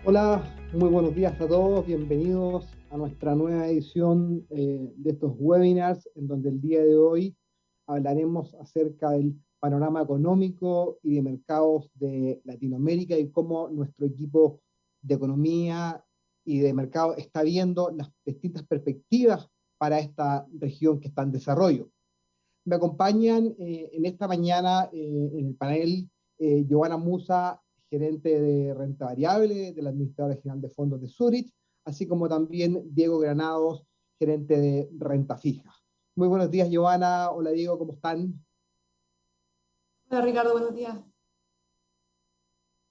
Hola, muy buenos días a todos, bienvenidos a nuestra nueva edición de estos webinars, en donde el día de hoy hablaremos acerca del panorama económico y de mercados de Latinoamérica y cómo nuestro equipo de economía y de mercado está viendo las distintas perspectivas para esta región que está en desarrollo. Me acompañan en esta mañana en el panel Giovanna Musa, gerente de renta variable de la Administradora General de Fondos de Zurich, así como también Diego Granados, gerente de renta fija. Muy buenos días, Giovanna. Hola, Diego, ¿cómo están? Hola Ricardo, buenos días.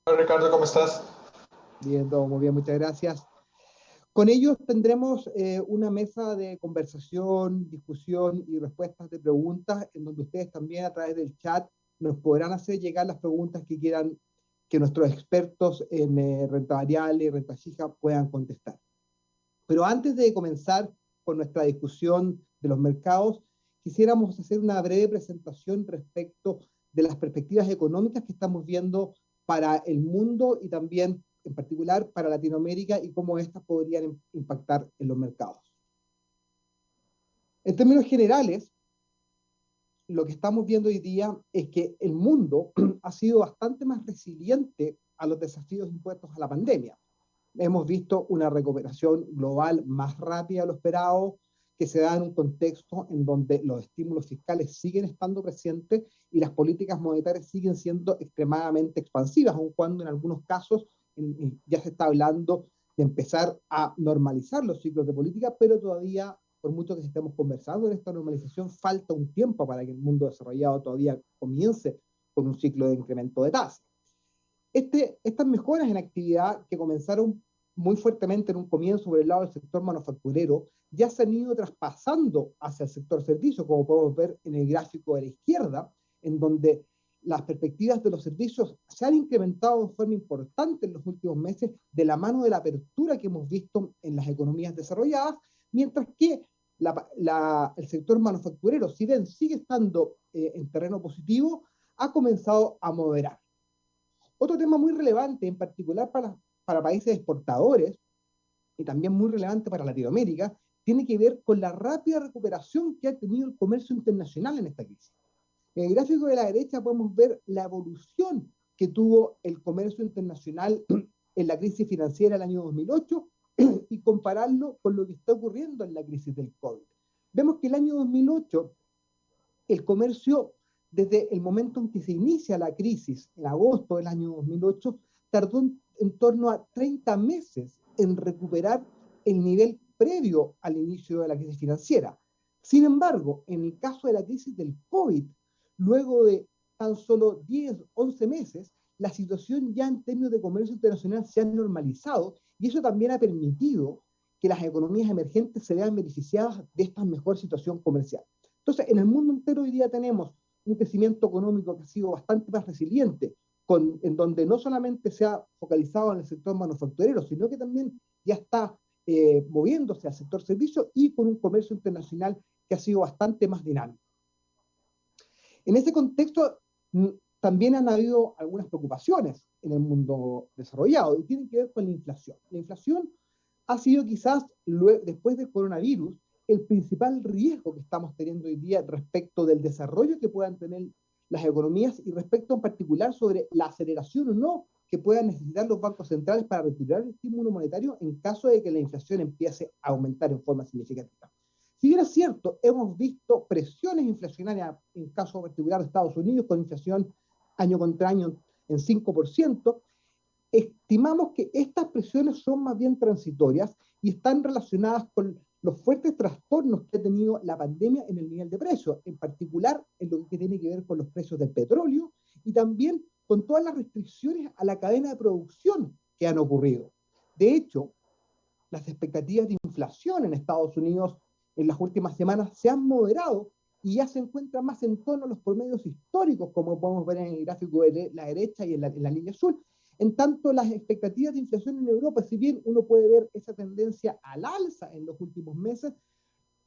Hola Ricardo, ¿cómo estás? Bien, todo muy bien, muchas gracias. Con ellos tendremos una mesa de conversación, discusión y respuestas de preguntas, en donde ustedes también a través del chat nos podrán hacer llegar las preguntas que quieran que nuestros expertos en renta variable y renta fija puedan contestar. Pero antes de comenzar con nuestra discusión de los mercados, quisiéramos hacer una breve presentación respecto de las perspectivas económicas que estamos viendo para el mundo y también en particular para Latinoamérica y cómo estas podrían impactar en los mercados. En términos generales, lo que estamos viendo hoy día es que el mundo ha sido bastante más resiliente a los desafíos impuestos a la pandemia. Hemos visto una recuperación global más rápida de lo esperado, que se da en un contexto en donde los estímulos fiscales siguen estando presentes y las políticas monetarias siguen siendo extremadamente expansivas, aun cuando en algunos casos ya se está hablando de empezar a normalizar los ciclos de política, pero todavía, por mucho que estemos conversando en esta normalización, falta un tiempo para que el mundo desarrollado todavía comience con un ciclo de incremento de tasas. Estas mejoras en actividad que comenzaron muy fuertemente en un comienzo por el lado del sector manufacturero, ya se han ido traspasando hacia el sector servicio, como podemos ver en el gráfico de la izquierda, en donde las perspectivas de los servicios se han incrementado de forma importante en los últimos meses de la mano de la apertura que hemos visto en las economías desarrolladas, mientras que el sector manufacturero, si bien sigue estando en terreno positivo, ha comenzado a moderar. Otro tema muy relevante, en particular para países exportadores, y también muy relevante para Latinoamérica, tiene que ver con la rápida recuperación que ha tenido el comercio internacional en esta crisis. En el gráfico de la derecha podemos ver la evolución que tuvo el comercio internacional en la crisis financiera del año 2008 y compararlo con lo que está ocurriendo en la crisis del COVID. Vemos que el año 2008 el comercio, desde el momento en que se inicia la crisis, en agosto del año 2008, tardó en torno a 30 meses en recuperar el nivel previo al inicio de la crisis financiera. Sin embargo, en el caso de la crisis del COVID, luego de tan solo 10, 11 meses, la situación ya en términos de comercio internacional se ha normalizado y eso también ha permitido que las economías emergentes se vean beneficiadas de esta mejor situación comercial. Entonces, en el mundo entero hoy día tenemos un crecimiento económico que ha sido bastante más resiliente, en donde no solamente se ha focalizado en el sector manufacturero, sino que también ya está moviéndose al sector servicio y con un comercio internacional que ha sido bastante más dinámico. En ese contexto, también han habido algunas preocupaciones en el mundo desarrollado y tienen que ver con la inflación. La inflación ha sido quizás, después del coronavirus, el principal riesgo que estamos teniendo hoy día respecto del desarrollo que puedan tener las economías y respecto en particular sobre la aceleración o no que puedan necesitar los bancos centrales para retirar el estímulo monetario en caso de que la inflación empiece a aumentar en forma significativa. Si bien es cierto, hemos visto presiones inflacionarias en caso particular de Estados Unidos con inflación año contra año en 5%, estimamos que estas presiones son más bien transitorias y están relacionadas con los fuertes trastornos que ha tenido la pandemia en el nivel de precios, en particular en lo que tiene que ver con los precios del petróleo y también con todas las restricciones a la cadena de producción que han ocurrido. De hecho, las expectativas de inflación en Estados Unidos en las últimas semanas se han moderado y ya se encuentran más en torno a los promedios históricos, como podemos ver en el gráfico de la derecha y en la línea azul. En tanto, las expectativas de inflación en Europa, si bien uno puede ver esa tendencia al alza en los últimos meses,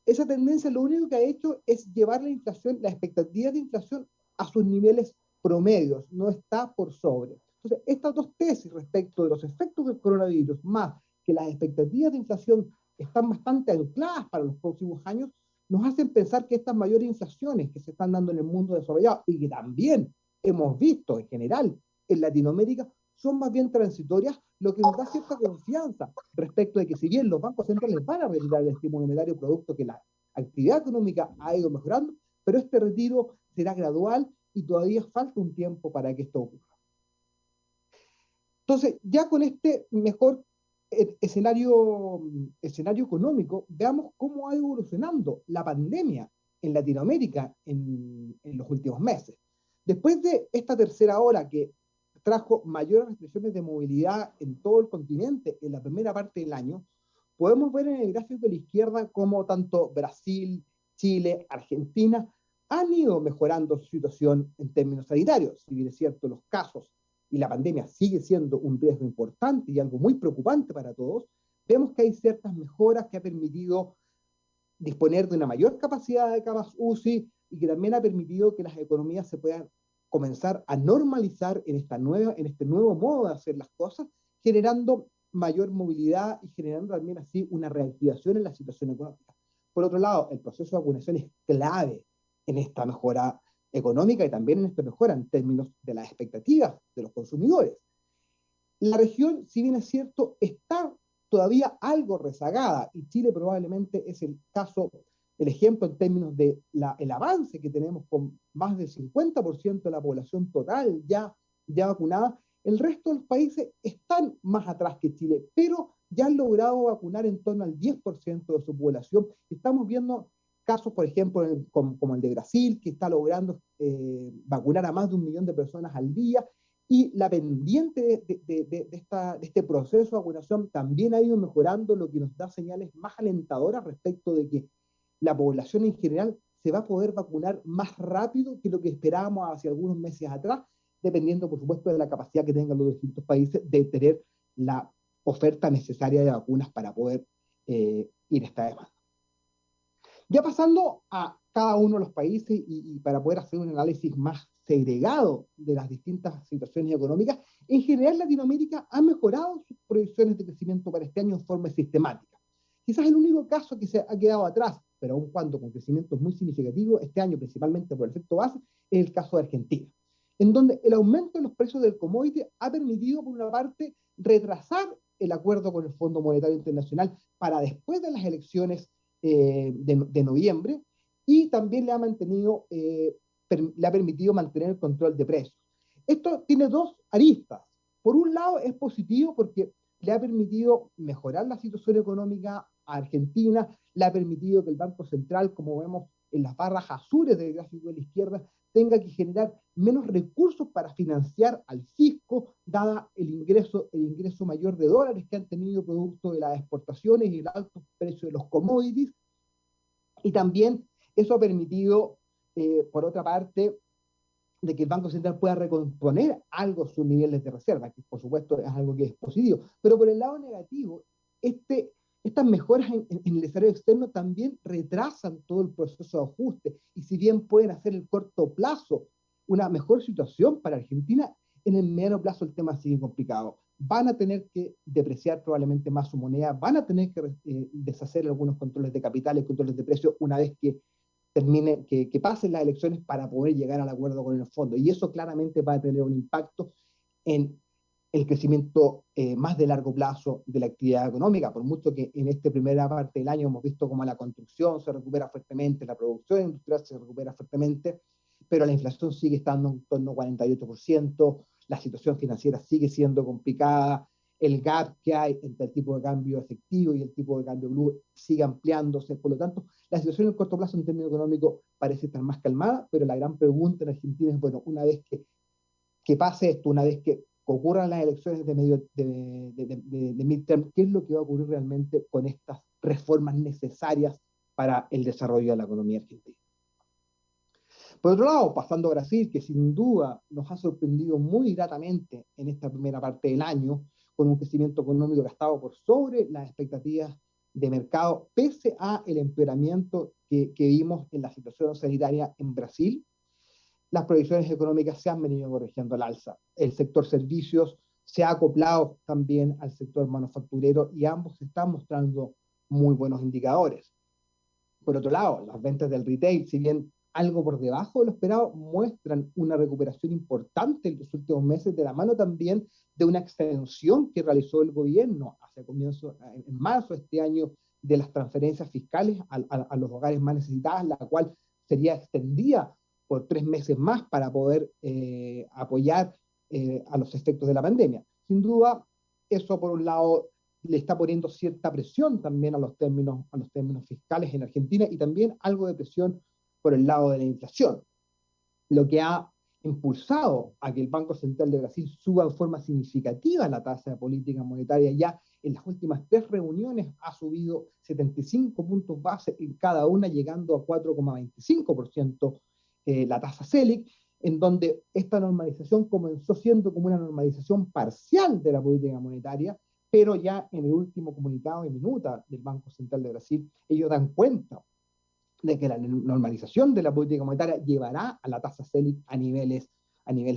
esa tendencia lo único que ha hecho es llevar la inflación, la expectativa de inflación a sus niveles promedios, no está por sobre. Entonces, estas dos tesis respecto de los efectos del coronavirus, más que las expectativas de inflación están bastante ancladas para los próximos años, nos hacen pensar que estas mayores inflaciones que se están dando en el mundo desarrollado y que también hemos visto en general en Latinoamérica son más bien transitorias, lo que nos da cierta confianza respecto de que si bien los bancos centrales van a retirar el estímulo monetario producto que la actividad económica ha ido mejorando, pero este retiro será gradual y todavía falta un tiempo para que esto ocurra. Entonces, ya con este mejor escenario económico, veamos cómo ha ido evolucionando la pandemia en Latinoamérica en los últimos meses. Después de esta tercera ola que trajo mayores restricciones de movilidad en todo el continente en la primera parte del año, podemos ver en el gráfico de la izquierda cómo tanto Brasil, Chile, Argentina han ido mejorando su situación en términos sanitarios. Si bien es cierto, los casos y la pandemia sigue siendo un riesgo importante y algo muy preocupante para todos, vemos que hay ciertas mejoras que ha permitido disponer de una mayor capacidad de camas UCI y que también ha permitido que las economías se puedan comenzar a normalizar en este nuevo modo de hacer las cosas, generando mayor movilidad y generando también así una reactivación en la situación económica. Por otro lado, el proceso de vacunación es clave en esta mejora económica y también en esta mejora en términos de las expectativas de los consumidores. La región, si bien es cierto, está todavía algo rezagada y Chile probablemente es el ejemplo en términos de el avance que tenemos con más del 50% de la población total ya vacunada. El resto de los países están más atrás que Chile, pero ya han logrado vacunar en torno al 10% de su población. Estamos viendo casos, por ejemplo, como el de Brasil, que está logrando vacunar a más de 1 millón de personas al día, y la pendiente de este proceso de vacunación también ha ido mejorando, lo que nos da señales más alentadoras respecto de que la población en general se va a poder vacunar más rápido que lo que esperábamos hace algunos meses atrás, dependiendo, por supuesto, de la capacidad que tengan los distintos países de tener la oferta necesaria de vacunas para poder ir a esta demanda. Ya pasando a cada uno de los países y para poder hacer un análisis más segregado de las distintas situaciones económicas, en general Latinoamérica ha mejorado sus proyecciones de crecimiento para este año en forma sistemática. Quizás el único caso que se ha quedado atrás, pero aun cuando con crecimientos muy significativos este año, principalmente por el efecto base, es el caso de Argentina, en donde el aumento de los precios del commodity ha permitido, por una parte, retrasar el acuerdo con el Fondo Monetario Internacional para después de las elecciones de noviembre, y también le ha permitido mantener el control de precios. Esto tiene dos aristas. Por un lado es positivo porque le ha permitido mejorar la situación económica a Argentina, le ha permitido que el Banco Central, como vemos en las barras azules del gráfico de la izquierda, tenga que generar menos recursos para financiar al fisco, dada el ingreso mayor de dólares que han tenido producto de las exportaciones y el alto precio de los commodities. Y también eso ha permitido, por otra parte, de que el Banco Central pueda recomponer algo sus niveles de reserva, que por supuesto es algo que es positivo. Pero por el lado negativo, estas mejoras en el escenario externo también retrasan todo el proceso de ajuste, y si bien pueden hacer en el corto plazo una mejor situación para Argentina, en el mediano plazo el tema sigue complicado. Van a tener que depreciar probablemente más su moneda, van a tener que deshacer algunos controles de capital y controles de precios una vez que que pasen las elecciones para poder llegar al acuerdo con el fondo. Y eso claramente va a tener un impacto en el crecimiento más de largo plazo de la actividad económica, por mucho que en esta primera parte del año hemos visto cómo la construcción se recupera fuertemente, la producción industrial se recupera fuertemente, pero la inflación sigue estando en torno al 48%, la situación financiera sigue siendo complicada, el gap que hay entre el tipo de cambio efectivo y el tipo de cambio blue sigue ampliándose. Por lo tanto, la situación en el corto plazo en términos económicos parece estar más calmada, pero la gran pregunta en Argentina es, bueno, una vez que pase esto, una vez que ocurran las elecciones de midterm, ¿qué es lo que va a ocurrir realmente con estas reformas necesarias para el desarrollo de la economía argentina? Por otro lado, pasando a Brasil, que sin duda nos ha sorprendido muy gratamente en esta primera parte del año, con un crecimiento económico que ha estado por sobre las expectativas de mercado, pese a el empeoramiento que vimos en la situación sanitaria en Brasil. las proyecciones económicas se han venido corrigiendo al alza. El sector servicios se ha acoplado también al sector manufacturero y ambos están mostrando muy buenos indicadores. Por otro lado, las ventas del retail, si bien algo por debajo de lo esperado, muestran una recuperación importante en los últimos meses, de la mano también de una extensión que realizó el gobierno en marzo de este año, de las transferencias fiscales a los hogares más necesitados, la cual sería extendida por 3 meses más para poder apoyar a los efectos de la pandemia. Sin duda, eso por un lado le está poniendo cierta presión también a los términos fiscales en Argentina, y también algo de presión por el lado de la inflación, lo que ha impulsado a que el Banco Central de Brasil suba en forma significativa la tasa de política monetaria. Ya en las últimas 3 reuniones ha subido 75 puntos base en cada una, llegando a 4,25% la tasa Selic, en donde esta normalización comenzó siendo como una normalización parcial de la política monetaria, pero ya en el último comunicado de minuta del Banco Central de Brasil, ellos dan cuenta de que la normalización de la política monetaria llevará a la tasa Selic a niveles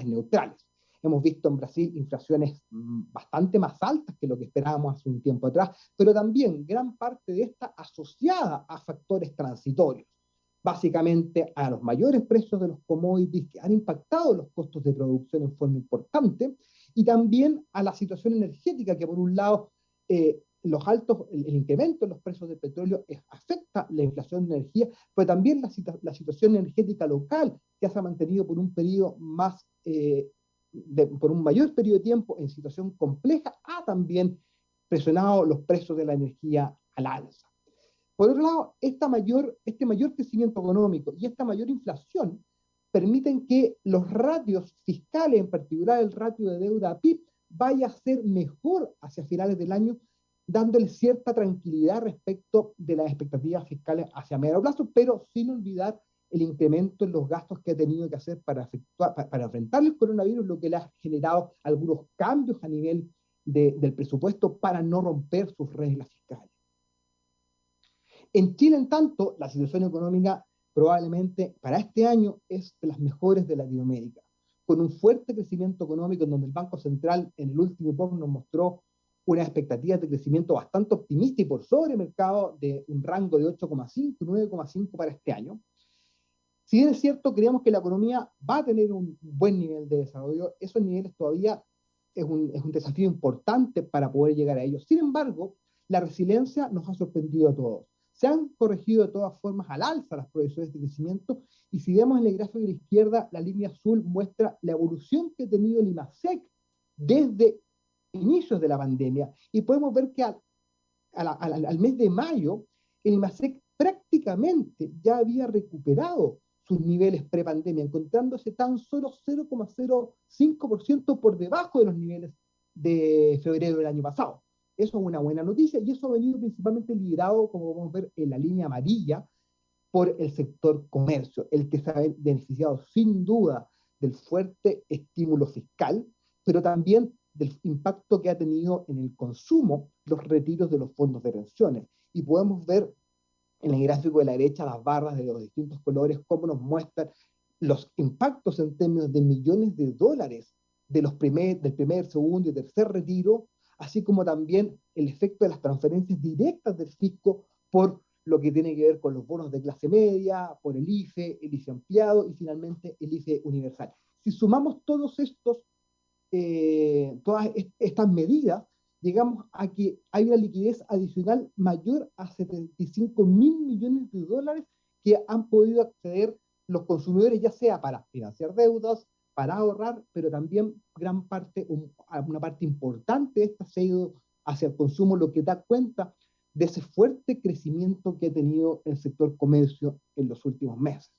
neutrales. Hemos visto en Brasil inflaciones bastante más altas que lo que esperábamos hace un tiempo atrás, pero también gran parte de esta asociada a factores transitorios, básicamente a los mayores precios de los commodities que han impactado los costos de producción en forma importante, y también a la situación energética, que por un lado el incremento en los precios del petróleo afecta la inflación de energía, pero también la situación energética local, que se ha mantenido por un periodo por un mayor periodo de tiempo en situación compleja, ha también presionado los precios de la energía al alza. Por otro lado, este mayor crecimiento económico y esta mayor inflación permiten que los ratios fiscales, en particular el ratio de deuda a PIB, vaya a ser mejor hacia finales del año, dándole cierta tranquilidad respecto de las expectativas fiscales hacia medio plazo, pero sin olvidar el incremento en los gastos que ha tenido que hacer para enfrentar el coronavirus, lo que le ha generado algunos cambios a nivel del presupuesto para no romper sus reglas fiscales. En Chile, en tanto, la situación económica probablemente para este año es de las mejores de Latinoamérica, con un fuerte crecimiento económico, en donde el Banco Central en el último informe nos mostró unas expectativas de crecimiento bastante optimistas y por sobre mercado, de un rango de 8,5, 9,5 para este año. Si bien es cierto, creemos que la economía va a tener un buen nivel de desarrollo, esos niveles todavía es un desafío importante para poder llegar a ellos. Sin embargo, la resiliencia nos ha sorprendido a todos. Se han corregido de todas formas al alza las proyecciones de crecimiento, y si vemos en el gráfico de la izquierda, la línea azul muestra la evolución que ha tenido el IMASEC desde inicios de la pandemia, y podemos ver que al mes de mayo el IMASEC prácticamente ya había recuperado sus niveles prepandemia, encontrándose tan solo 0,05% por debajo de los niveles de febrero del año pasado. Eso es una buena noticia, y eso ha venido principalmente liderado, como vamos a ver en la línea amarilla, por el sector comercio, el que se ha beneficiado sin duda del fuerte estímulo fiscal, pero también del impacto que ha tenido en el consumo los retiros de los fondos de pensiones. Y podemos ver en el gráfico de la derecha las barras de los distintos colores, cómo nos muestran los impactos en términos de millones de dólares del primer, segundo y tercer retiro, así como también el efecto de las transferencias directas del fisco por lo que tiene que ver con los bonos de clase media, por el IFE ampliado y finalmente el IFE universal. Si sumamos todas estas medidas, llegamos a que hay una liquidez adicional mayor a 75.000 millones de dólares que han podido acceder los consumidores, ya sea para financiar deudas, para ahorrar, pero también una parte importante de esta se ha ido hacia el consumo, lo que da cuenta de ese fuerte crecimiento que ha tenido el sector comercio en los últimos meses.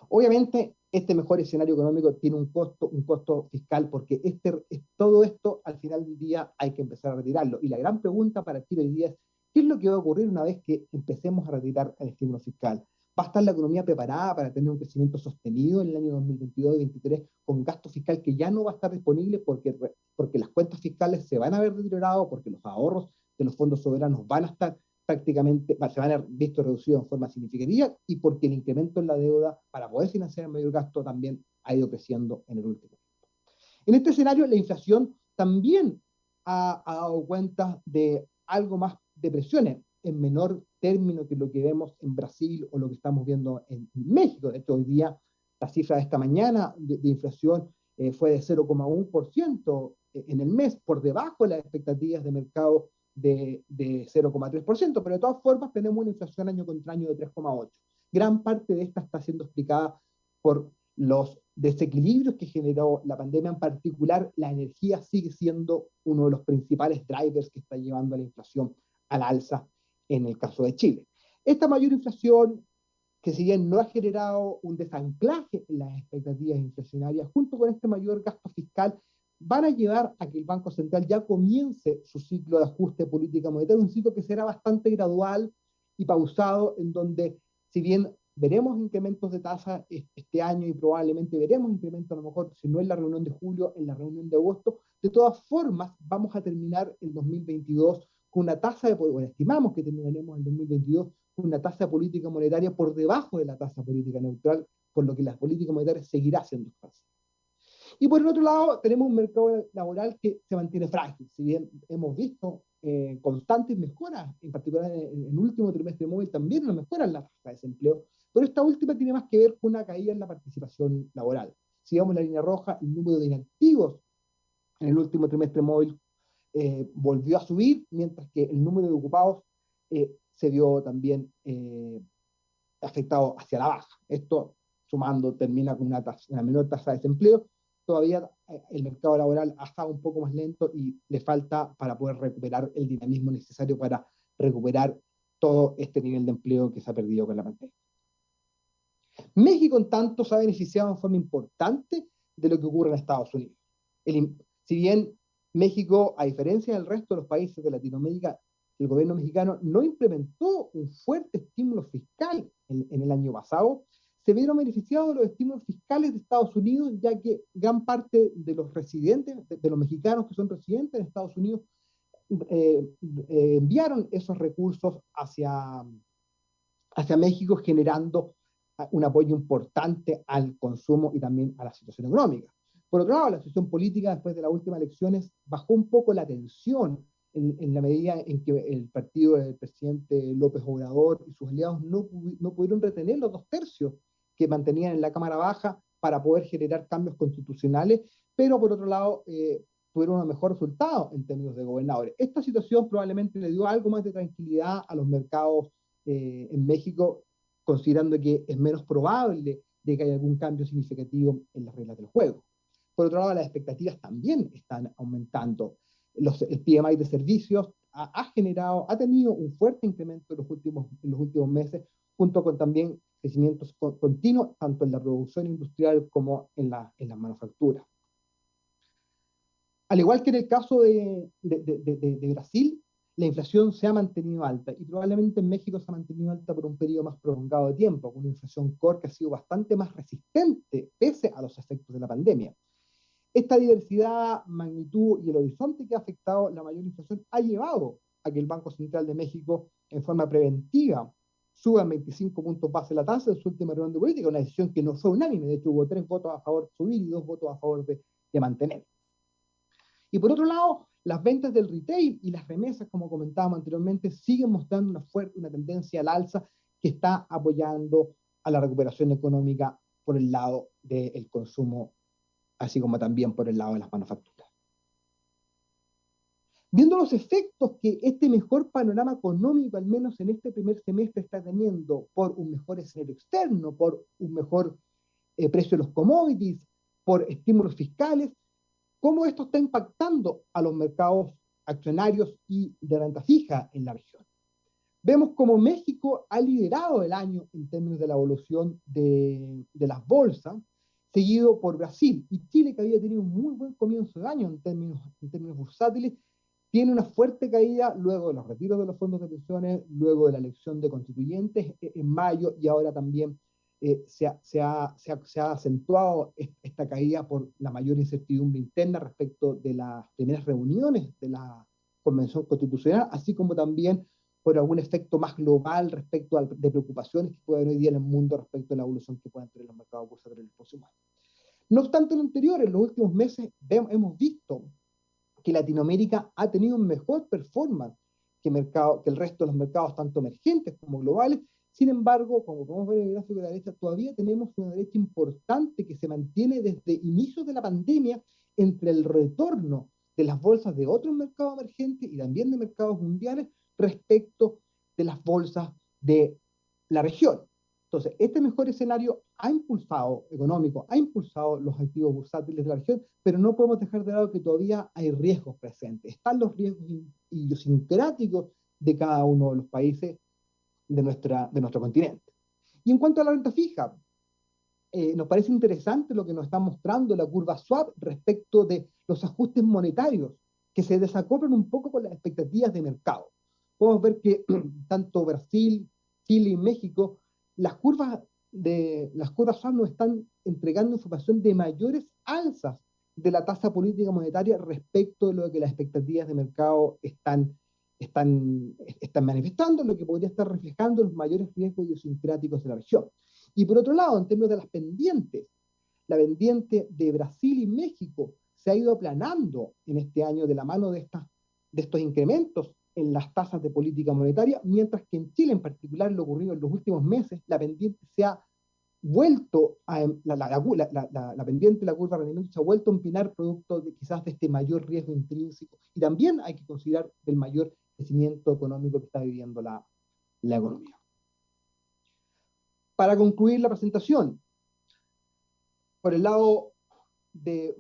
Obviamente, este mejor escenario económico tiene un costo fiscal, porque todo esto al final del día hay que empezar a retirarlo. Y la gran pregunta para Chile hoy día es, ¿qué es lo que va a ocurrir una vez que empecemos a retirar el estímulo fiscal? ¿Va a estar la economía preparada para tener un crecimiento sostenido en el año 2022 y 2023 con gasto fiscal que ya no va a estar disponible porque las cuentas fiscales se van a ver deterioradas, porque los ahorros de los fondos soberanos van a estar prácticamente se van a ver visto reducidos en forma significativa y porque el incremento en la deuda para poder financiar el mayor gasto también ha ido creciendo en el último tiempo. En este escenario, la inflación también ha dado cuenta de algo más de presiones en menor término que lo que vemos en Brasil o lo que estamos viendo en México. De hecho, hoy día la cifra de esta mañana de inflación fue de 0,1% en el mes, por debajo de las expectativas de mercado de 0,3%, pero de todas formas tenemos una inflación año contra año de 3,8%. Gran parte de esta está siendo explicada por los desequilibrios que generó la pandemia. En particular, la energía sigue siendo uno de los principales drivers que está llevando a la inflación al alza en el caso de Chile. Esta mayor inflación, que si bien no ha generado un desanclaje en las expectativas inflacionarias, junto con este mayor gasto fiscal, van a llevar a que el Banco Central ya comience su ciclo de ajuste de política monetaria, un ciclo que será bastante gradual y pausado, en donde, si bien veremos incrementos de tasa este año y probablemente veremos incrementos a lo mejor, si no en la reunión de julio, en la reunión de agosto, de todas formas vamos a terminar el 2022 con una tasa de, bueno, estimamos que terminaremos el 2022 con una tasa política monetaria por debajo de la tasa política neutral, por lo que la política monetaria seguirá siendo escasa. Y por el otro lado, tenemos un mercado laboral que se mantiene frágil. Si bien hemos visto constantes mejoras, en particular en el último trimestre móvil, también una mejora en la tasa de desempleo, pero esta última tiene más que ver con una caída en la participación laboral. Si vemos la línea roja, el número de inactivos en el último trimestre móvil volvió a subir, mientras que el número de ocupados se vio también afectado hacia la baja. Esto, sumando, termina con una menor tasa de desempleo. Todavía el mercado laboral ha estado un poco más lento y le falta para poder recuperar el dinamismo necesario para recuperar todo este nivel de empleo que se ha perdido con la pandemia. México, en tanto, se ha beneficiado en forma importante de lo que ocurre en Estados Unidos. Si bien México, a diferencia del resto de los países de Latinoamérica, el gobierno mexicano no implementó un fuerte estímulo fiscal en el año pasado, se vieron beneficiados de los estímulos fiscales de Estados Unidos, ya que gran parte de los residentes, de los mexicanos que son residentes en Estados Unidos, enviaron esos recursos hacia México, generando un apoyo importante al consumo y también a la situación económica. Por otro lado, la situación política después de las últimas elecciones bajó un poco la tensión en la medida en que el partido del presidente López Obrador y sus aliados no pudieron retener los 2/3 que mantenían en la Cámara Baja para poder generar cambios constitucionales, pero por otro lado tuvieron un mejor resultado en términos de gobernadores. Esta situación probablemente le dio algo más de tranquilidad a los mercados en México, considerando que es menos probable de que haya algún cambio significativo en las reglas del juego. Por otro lado, las expectativas también están aumentando. El PMI de servicios ha tenido un fuerte incremento en los últimos meses, junto con también crecimientos continuos, tanto en la producción industrial como en las manufacturas. Al igual que en el caso de Brasil, la inflación se ha mantenido alta y probablemente en México se ha mantenido alta por un periodo más prolongado de tiempo, con una inflación core que ha sido bastante más resistente pese a los efectos de la pandemia. Esta diversidad, magnitud y el horizonte que ha afectado la mayor inflación ha llevado a que el Banco Central de México, en forma preventiva, suba 25 puntos base la tasa en su última reunión de política, una decisión que no fue unánime. De hecho, hubo 3 votos a favor de subir y 2 votos a favor de mantener. Y por otro lado, las ventas del retail y las remesas, como comentábamos anteriormente, siguen mostrando una tendencia al alza que está apoyando a la recuperación económica por el lado del consumo, así como también por el lado de las manufacturas. Viendo los efectos que este mejor panorama económico, al menos en este primer semestre, está teniendo por un mejor escenario externo, por un mejor precio de los commodities, por estímulos fiscales, cómo esto está impactando a los mercados accionarios y de renta fija en la región. Vemos como México ha liderado el año en términos de la evolución de las bolsas, seguido por Brasil, y Chile, que había tenido un muy buen comienzo de año en términos bursátiles, tiene una fuerte caída luego de los retiros de los fondos de pensiones, luego de la elección de constituyentes en mayo, y ahora también se ha acentuado esta caída por la mayor incertidumbre interna respecto de las primeras reuniones de la Convención Constitucional, así como también por algún efecto más global respecto de preocupaciones que puede haber hoy día en el mundo respecto a la evolución que puedan tener los mercados bursátiles en el próximo año. No obstante lo anterior, en los últimos meses hemos visto que Latinoamérica ha tenido un mejor performance que el resto de los mercados, tanto emergentes como globales. Sin embargo, como podemos ver en el gráfico de la derecha, todavía tenemos una brecha importante que se mantiene desde inicios de la pandemia entre el retorno de las bolsas de otros mercados emergentes y también de mercados mundiales respecto de las bolsas de la región. Entonces, este mejor escenario económico ha impulsado los activos bursátiles de la región, pero no podemos dejar de lado que todavía hay riesgos presentes. Están los riesgos idiosincráticos de cada uno de los países de nuestro continente. Y en cuanto a la renta fija, nos parece interesante lo que nos está mostrando la curva swap respecto de los ajustes monetarios que se desacoplan un poco con las expectativas de mercado. Podemos ver que tanto Brasil, Chile y México, las curvas swap nos están entregando información de mayores alzas de la tasa política monetaria respecto de lo que las expectativas de mercado están manifestando, lo que podría estar reflejando los mayores riesgos idiosincráticos de la región. Y por otro lado, en términos de las pendientes, la pendiente de Brasil y México se ha ido aplanando en este año de la mano de estos incrementos en las tasas de política monetaria, mientras que en Chile en particular, lo ocurrido en los últimos meses, la pendiente se ha vuelto la pendiente de la curva de rendimiento se ha vuelto a empinar producto quizás de este mayor riesgo intrínseco, y también hay que considerar el mayor crecimiento económico que está viviendo la economía. Para concluir la presentación, por el lado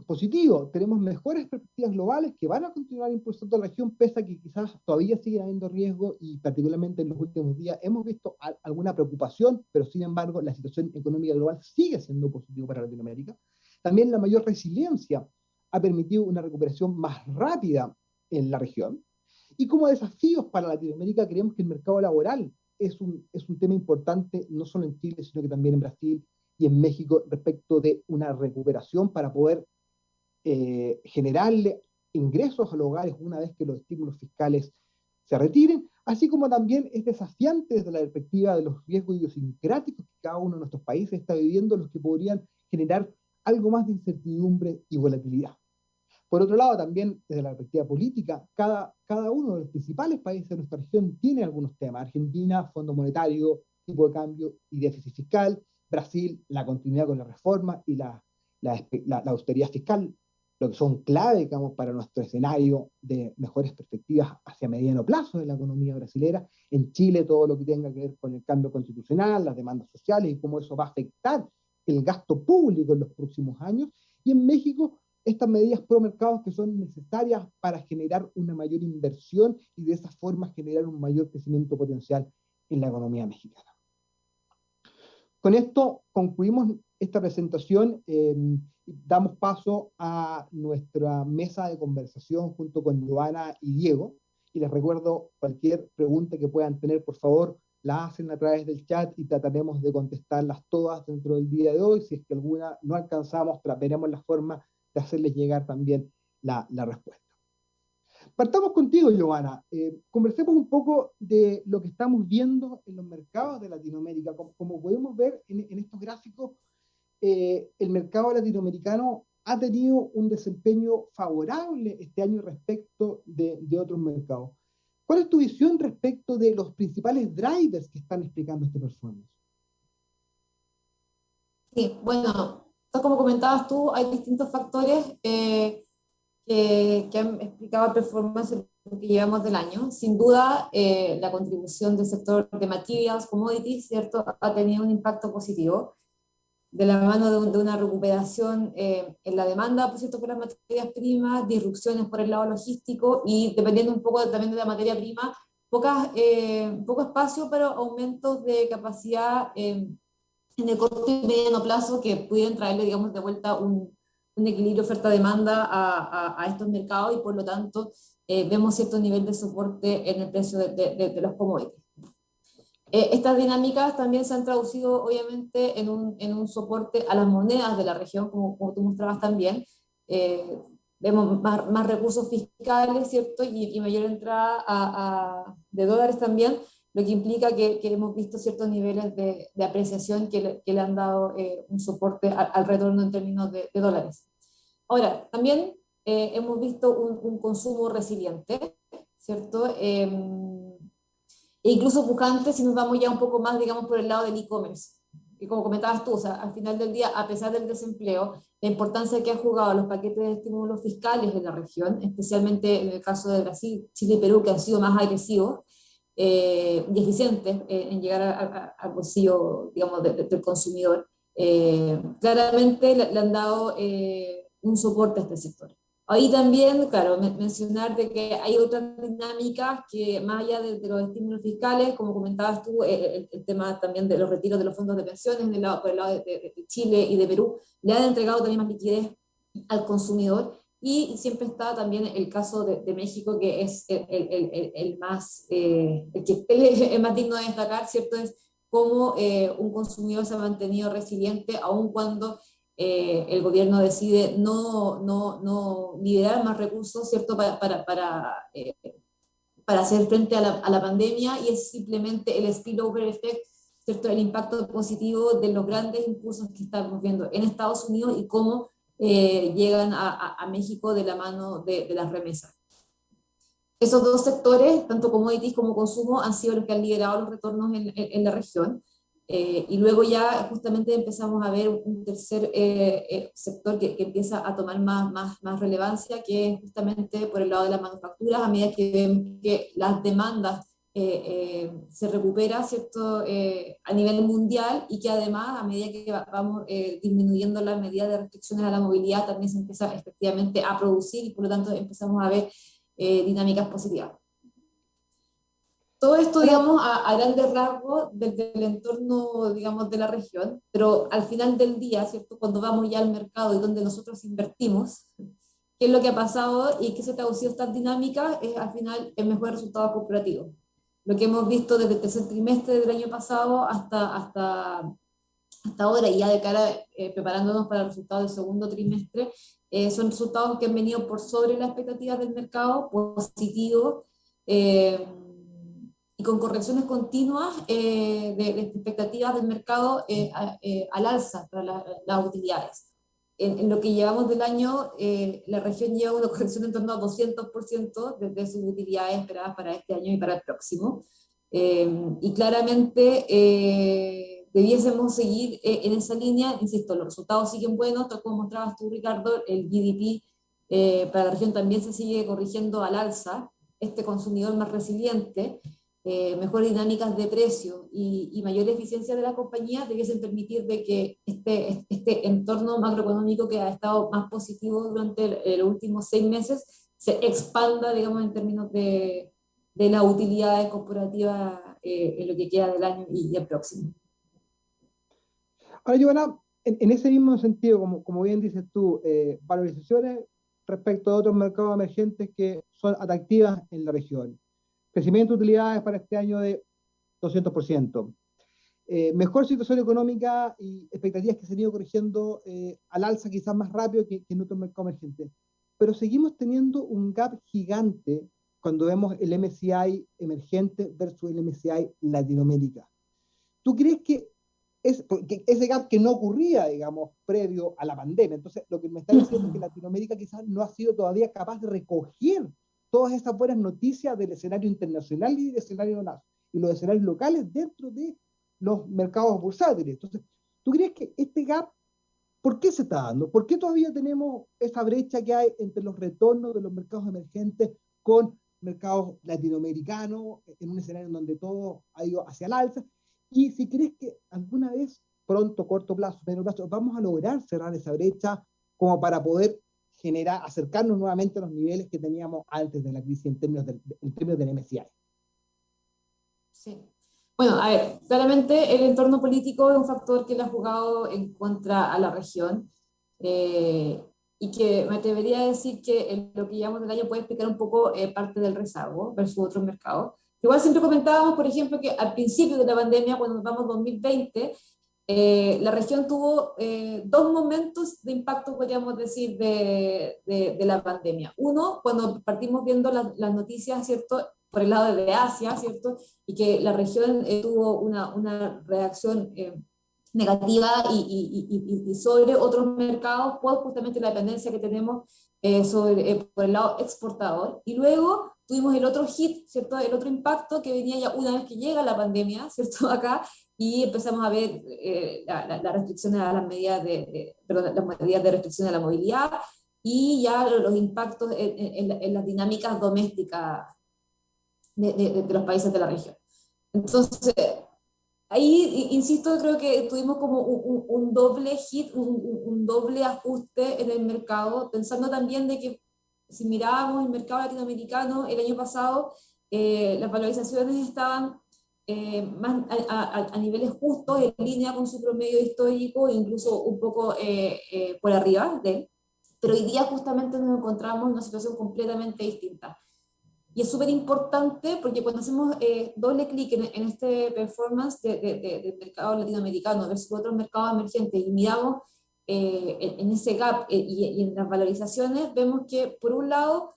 positivo, tenemos mejores perspectivas globales que van a continuar impulsando la región, pese a que quizás todavía siguen habiendo riesgo, y particularmente en los últimos días hemos visto alguna preocupación, pero sin embargo la situación económica global sigue siendo positiva para Latinoamérica. También la mayor resiliencia ha permitido una recuperación más rápida en la región. Y como desafíos para Latinoamérica, creemos que el mercado laboral es un tema importante, no solo en Chile, sino que también en Brasil y en México, respecto de una recuperación para poder generarle ingresos a los hogares una vez que los estímulos fiscales se retiren, así como también es desafiante desde la perspectiva de los riesgos idiosincráticos que cada uno de nuestros países está viviendo, los que podrían generar algo más de incertidumbre y volatilidad. Por otro lado, también desde la perspectiva política, cada uno de los principales países de nuestra región tiene algunos temas. Argentina, Fondo Monetario, tipo de cambio y déficit fiscal. Brasil, la continuidad con la reforma y la austeridad fiscal, lo que son clave, digamos, para nuestro escenario de mejores perspectivas hacia mediano plazo de la economía brasilera. En Chile, todo lo que tenga que ver con el cambio constitucional, las demandas sociales y cómo eso va a afectar el gasto público en los próximos años. Y en México, estas medidas pro mercados que son necesarias para generar una mayor inversión y de esa forma generar un mayor crecimiento potencial en la economía mexicana. Con esto concluimos esta presentación. Damos paso a nuestra mesa de conversación junto con Joana y Diego. Y les recuerdo, cualquier pregunta que puedan tener, por favor, la hacen a través del chat y trataremos de contestarlas todas dentro del día de hoy. Si es que alguna no alcanzamos, veremos la forma de hacerles llegar también la respuesta. Partamos contigo, Joana. Conversemos un poco de lo que estamos viendo en los mercados de Latinoamérica. Como podemos ver en estos gráficos, el mercado latinoamericano ha tenido un desempeño favorable este año respecto de otros mercados. ¿Cuál es tu visión respecto de los principales drivers que están explicando este performance? Sí, bueno, como comentabas tú, hay distintos factores que han explicado el performance en lo que llevamos del año. Sin duda, la contribución del sector de materials, commodities, ¿cierto?, ha tenido un impacto positivo, de la mano de una recuperación en la demanda, por cierto, por las materias primas, disrupciones por el lado logístico y, dependiendo un poco también de la materia prima, poco espacio, pero aumentos de capacidad en el corto y mediano plazo que pudieran traerle, digamos, de vuelta un equilibrio oferta-demanda a estos mercados, y por lo tanto vemos cierto nivel de soporte en el precio de los commodities. Estas dinámicas también se han traducido obviamente en un soporte a las monedas de la región, como tú mostrabas también. vemos más recursos fiscales, ¿cierto? Y mayor entrada de dólares también, lo que implica que hemos visto ciertos niveles de apreciación que le han dado un soporte al retorno en términos de dólares. Ahora, también hemos visto un consumo resiliente, ¿cierto? E incluso pujante si nos vamos ya un poco más, digamos, por el lado del e-commerce. Y como comentabas tú, o sea, al final del día, a pesar del desempleo, la importancia que han jugado los paquetes de estímulos fiscales en la región, especialmente en el caso de Brasil, Chile y Perú, que han sido más agresivos y eficientes en llegar al bolsillo, digamos, del consumidor, claramente le han dado un soporte a este sector. Ahí también, claro, mencionar de que hay otras dinámicas que más allá de los estímulos fiscales, como comentabas tú, el tema también de los retiros de los fondos de pensiones por el lado de Chile y de Perú, le han entregado también más liquidez al consumidor. Y siempre está también el caso de México, que es el más, el más digno de destacar, ¿cierto? Es cómo un consumidor se ha mantenido resiliente, aun cuando el gobierno decide no liberar más recursos, ¿cierto? Para hacer frente a la pandemia, y es simplemente el spillover effect, ¿cierto? El impacto positivo de los grandes impulsos que estamos viendo en Estados Unidos y cómo llegan a México de la mano de las remesas. Esos dos sectores, tanto commodities como consumo, han sido los que han liderado los retornos en la región. Y luego ya justamente empezamos a ver un tercer sector que empieza a tomar más relevancia, que es justamente por el lado de las manufacturas, a medida que vemos que las demandas se recupera, ¿cierto? A nivel mundial, y que además a medida que vamos disminuyendo las medidas de restricciones a la movilidad, también se empieza efectivamente a producir, y por lo tanto empezamos a ver dinámicas positivas. Todo esto, digamos, a grandes rasgos desde el entorno, digamos, de la región, pero al final del día, ¿cierto? Cuando vamos ya al mercado y donde nosotros invertimos, qué es lo que ha pasado y qué se ha traducido estas dinámicas, es al final el mejor resultado corporativo. Lo que hemos visto desde el tercer trimestre del año pasado hasta ahora, y ya de cara preparándonos para el resultado del segundo trimestre, son resultados que han venido por sobre las expectativas del mercado, positivos, y con correcciones continuas de expectativas del mercado al alza para las utilidades. En lo que llevamos del año, la región lleva una corrección en torno a 200% de sus utilidades esperadas para este año y para el próximo. Y claramente debiésemos seguir en esa línea. Insisto, los resultados siguen buenos, tal como mostrabas tú, Ricardo, el GDP para la región también se sigue corrigiendo al alza, este consumidor más resiliente, mejores dinámicas de precio y mayor eficiencia de la compañía debiesen permitir de que este entorno macroeconómico, que ha estado más positivo durante los últimos 6 meses, se expanda, digamos, en términos de las utilidades corporativas en lo que queda del año y el próximo. Ahora, Giovanna, en ese mismo sentido, como bien dices tú, valorizaciones respecto a otros mercados emergentes que son atractivas en la región. Crecimiento de utilidades para este año de 200%. Mejor situación económica y expectativas que se han ido corrigiendo al alza quizás más rápido que en otros mercados emergentes. Pero seguimos teniendo un gap gigante cuando vemos el MSCI emergente versus el MSCI Latinoamérica. ¿Tú crees que ese gap que no ocurría, digamos, previo a la pandemia? Entonces, lo que me está diciendo es que Latinoamérica quizás no ha sido todavía capaz de recoger todas esas buenas noticias del escenario internacional y del escenario y los escenarios locales dentro de los mercados bursátiles. Entonces, ¿tú crees que este gap, por qué se está dando? ¿Por qué todavía tenemos esa brecha que hay entre los retornos de los mercados emergentes con mercados latinoamericanos en un escenario en donde todo ha ido hacia el alza? Y si crees que alguna vez, pronto, corto plazo, medio plazo, vamos a lograr cerrar esa brecha como para poder acercarnos nuevamente a los niveles que teníamos antes de la crisis en términos del MSCI. Sí. Bueno, a ver, claramente el entorno político es un factor que le ha jugado en contra a la región, y que me atrevería a decir que en lo que llevamos del año puede explicar un poco parte del rezago versus otros mercados. Igual siempre comentábamos, por ejemplo, que al principio de la pandemia, cuando nos vamos a 2020, La región tuvo dos momentos de impacto, podríamos decir, de la pandemia. Uno, cuando partimos viendo las noticias, ¿cierto?, por el lado de Asia, ¿cierto?, y que la región tuvo una reacción negativa y sobre otros mercados, por justamente la dependencia que tenemos por el lado exportador. Y luego tuvimos el otro hit, ¿cierto?, el otro impacto que venía ya una vez que llega la pandemia, ¿cierto?, acá, y empezamos a ver las restricciones a las medidas perdón, las medidas de restricción a la movilidad y ya los impactos en las dinámicas domésticas de los países de la región. Entonces, ahí, insisto, creo que tuvimos como un doble hit, un doble ajuste en el mercado, pensando también de que si mirábamos el mercado latinoamericano el año pasado, las valorizaciones estaban más a niveles justos, en línea con su promedio histórico, incluso un poco por arriba de él. Pero hoy día justamente nos encontramos en una situación completamente distinta. Y es súper importante porque cuando hacemos doble clic en este performance del mercado latinoamericano versus otros mercados emergentes y miramos en ese gap y en las valorizaciones, vemos que por un lado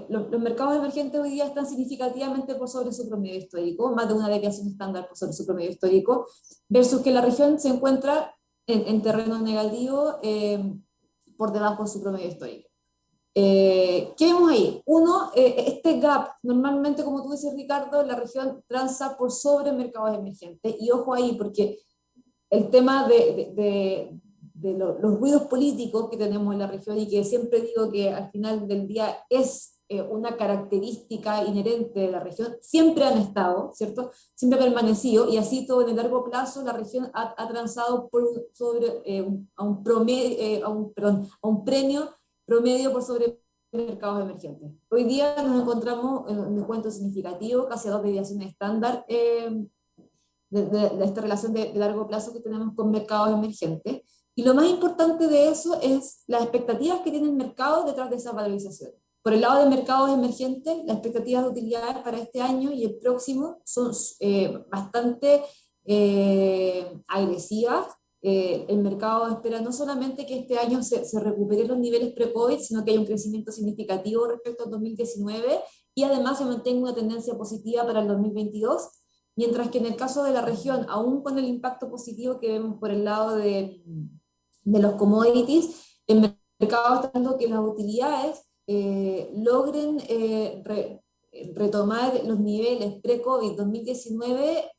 los mercados emergentes hoy día están significativamente por sobre su promedio histórico, más de una deviación estándar por sobre su promedio histórico, versus que la región se encuentra en terreno negativo por debajo de su promedio histórico. ¿Qué vemos ahí? Uno, este gap, normalmente, como tú dices, Ricardo, la región transa por sobre mercados emergentes. Y ojo ahí, porque el tema de los ruidos políticos que tenemos en la región, y que siempre digo que al final del día es una característica inherente de la región, siempre han estado, ¿cierto? Siempre ha permanecido, y así todo en el largo plazo la región ha transado a un promedio, a un premio promedio por sobre mercados emergentes. Hoy día nos encontramos en un descuento significativo, casi a dos deviaciones estándar de esta relación de largo plazo que tenemos con mercados emergentes. Y lo más importante de eso es las expectativas que tiene el mercado detrás de esa valorización. Por el lado de mercados emergentes, las expectativas de utilidades para este año y el próximo son bastante agresivas. El mercado espera no solamente que este año se recuperen los niveles pre-COVID, sino que haya un crecimiento significativo respecto al 2019 y además se mantenga una tendencia positiva para el 2022, mientras que en el caso de la región, aún con el impacto positivo que vemos por el lado de los commodities, el mercado está dando que las utilidades logren retomar los niveles pre-COVID 2019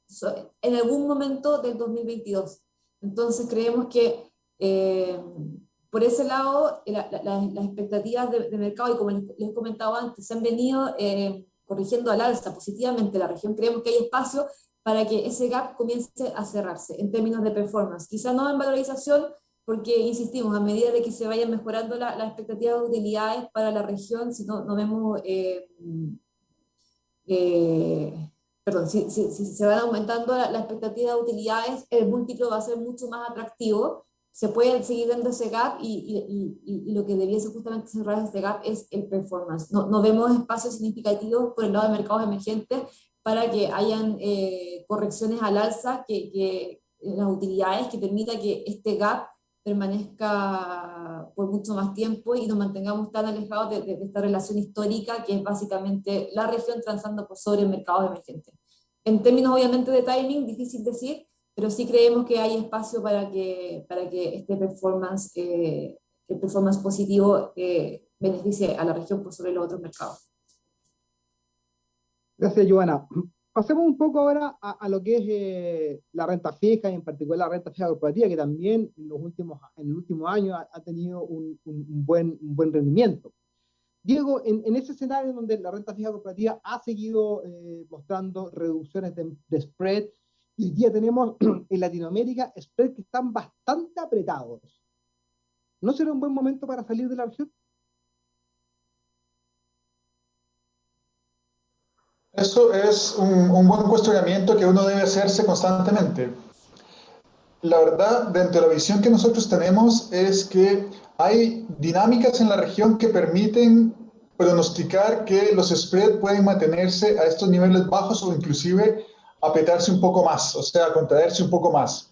en algún momento del 2022. Entonces creemos que por ese lado las expectativas de mercado, y como les he comentado antes, se han venido corrigiendo al alza positivamente la región. Creemos que hay espacio para que ese gap comience a cerrarse en términos de performance. Quizá no en valorización, porque insistimos, a medida de que se vayan mejorando las expectativas de utilidades para la región, si no vemos... perdón, si se van aumentando la expectativa de utilidades, el múltiplo va a ser mucho más atractivo, se puede seguir dando ese gap y lo que debiese justamente cerrar ese gap es el performance. No vemos espacios significativos por el lado de mercados emergentes para que hayan correcciones al alza que las utilidades que permita que este gap permanezca por mucho más tiempo y nos mantengamos tan alejados de esta relación histórica que es básicamente la región transando por sobre mercados emergentes. En términos obviamente de timing, difícil decir, pero sí creemos que hay espacio para que este performance, el performance positivo beneficie a la región por sobre los otros mercados. Gracias, Joana. Pasemos un poco ahora a lo que es la renta fija, y en particular la renta fija corporativa, que también en el último año ha tenido un buen rendimiento. Diego, en ese escenario donde la renta fija corporativa ha seguido mostrando reducciones de spread, y hoy día tenemos en Latinoamérica spread que están bastante apretados, ¿no será un buen momento para salir de la región? Eso es un buen cuestionamiento que uno debe hacerse constantemente. La verdad, dentro de la visión que nosotros tenemos es que hay dinámicas en la región que permiten pronosticar que los spreads pueden mantenerse a estos niveles bajos o inclusive apretarse un poco más, o sea, contraerse un poco más.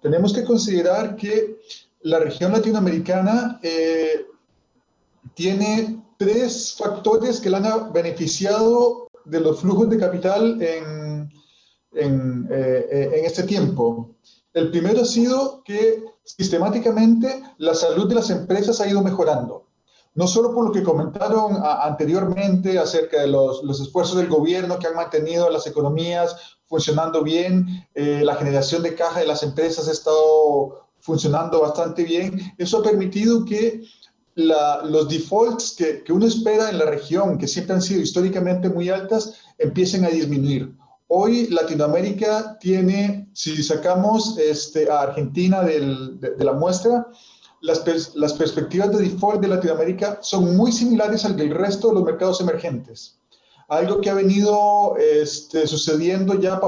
tenemos que considerar que la región latinoamericana tiene tres factores que la han beneficiado de los flujos de capital en este tiempo. El primero ha sido que sistemáticamente la salud de las empresas ha ido mejorando. No solo por lo que comentaron anteriormente acerca de los esfuerzos del gobierno que han mantenido las economías funcionando bien, la generación de caja de las empresas ha estado funcionando bastante bien. Eso ha permitido que los defaults que uno espera en la región, que siempre han sido históricamente muy altas, empiecen a disminuir. Hoy Latinoamérica tiene, si sacamos a Argentina de la muestra, las perspectivas de default de Latinoamérica son muy similares al del resto de los mercados emergentes. Algo que ha venido sucediendo ya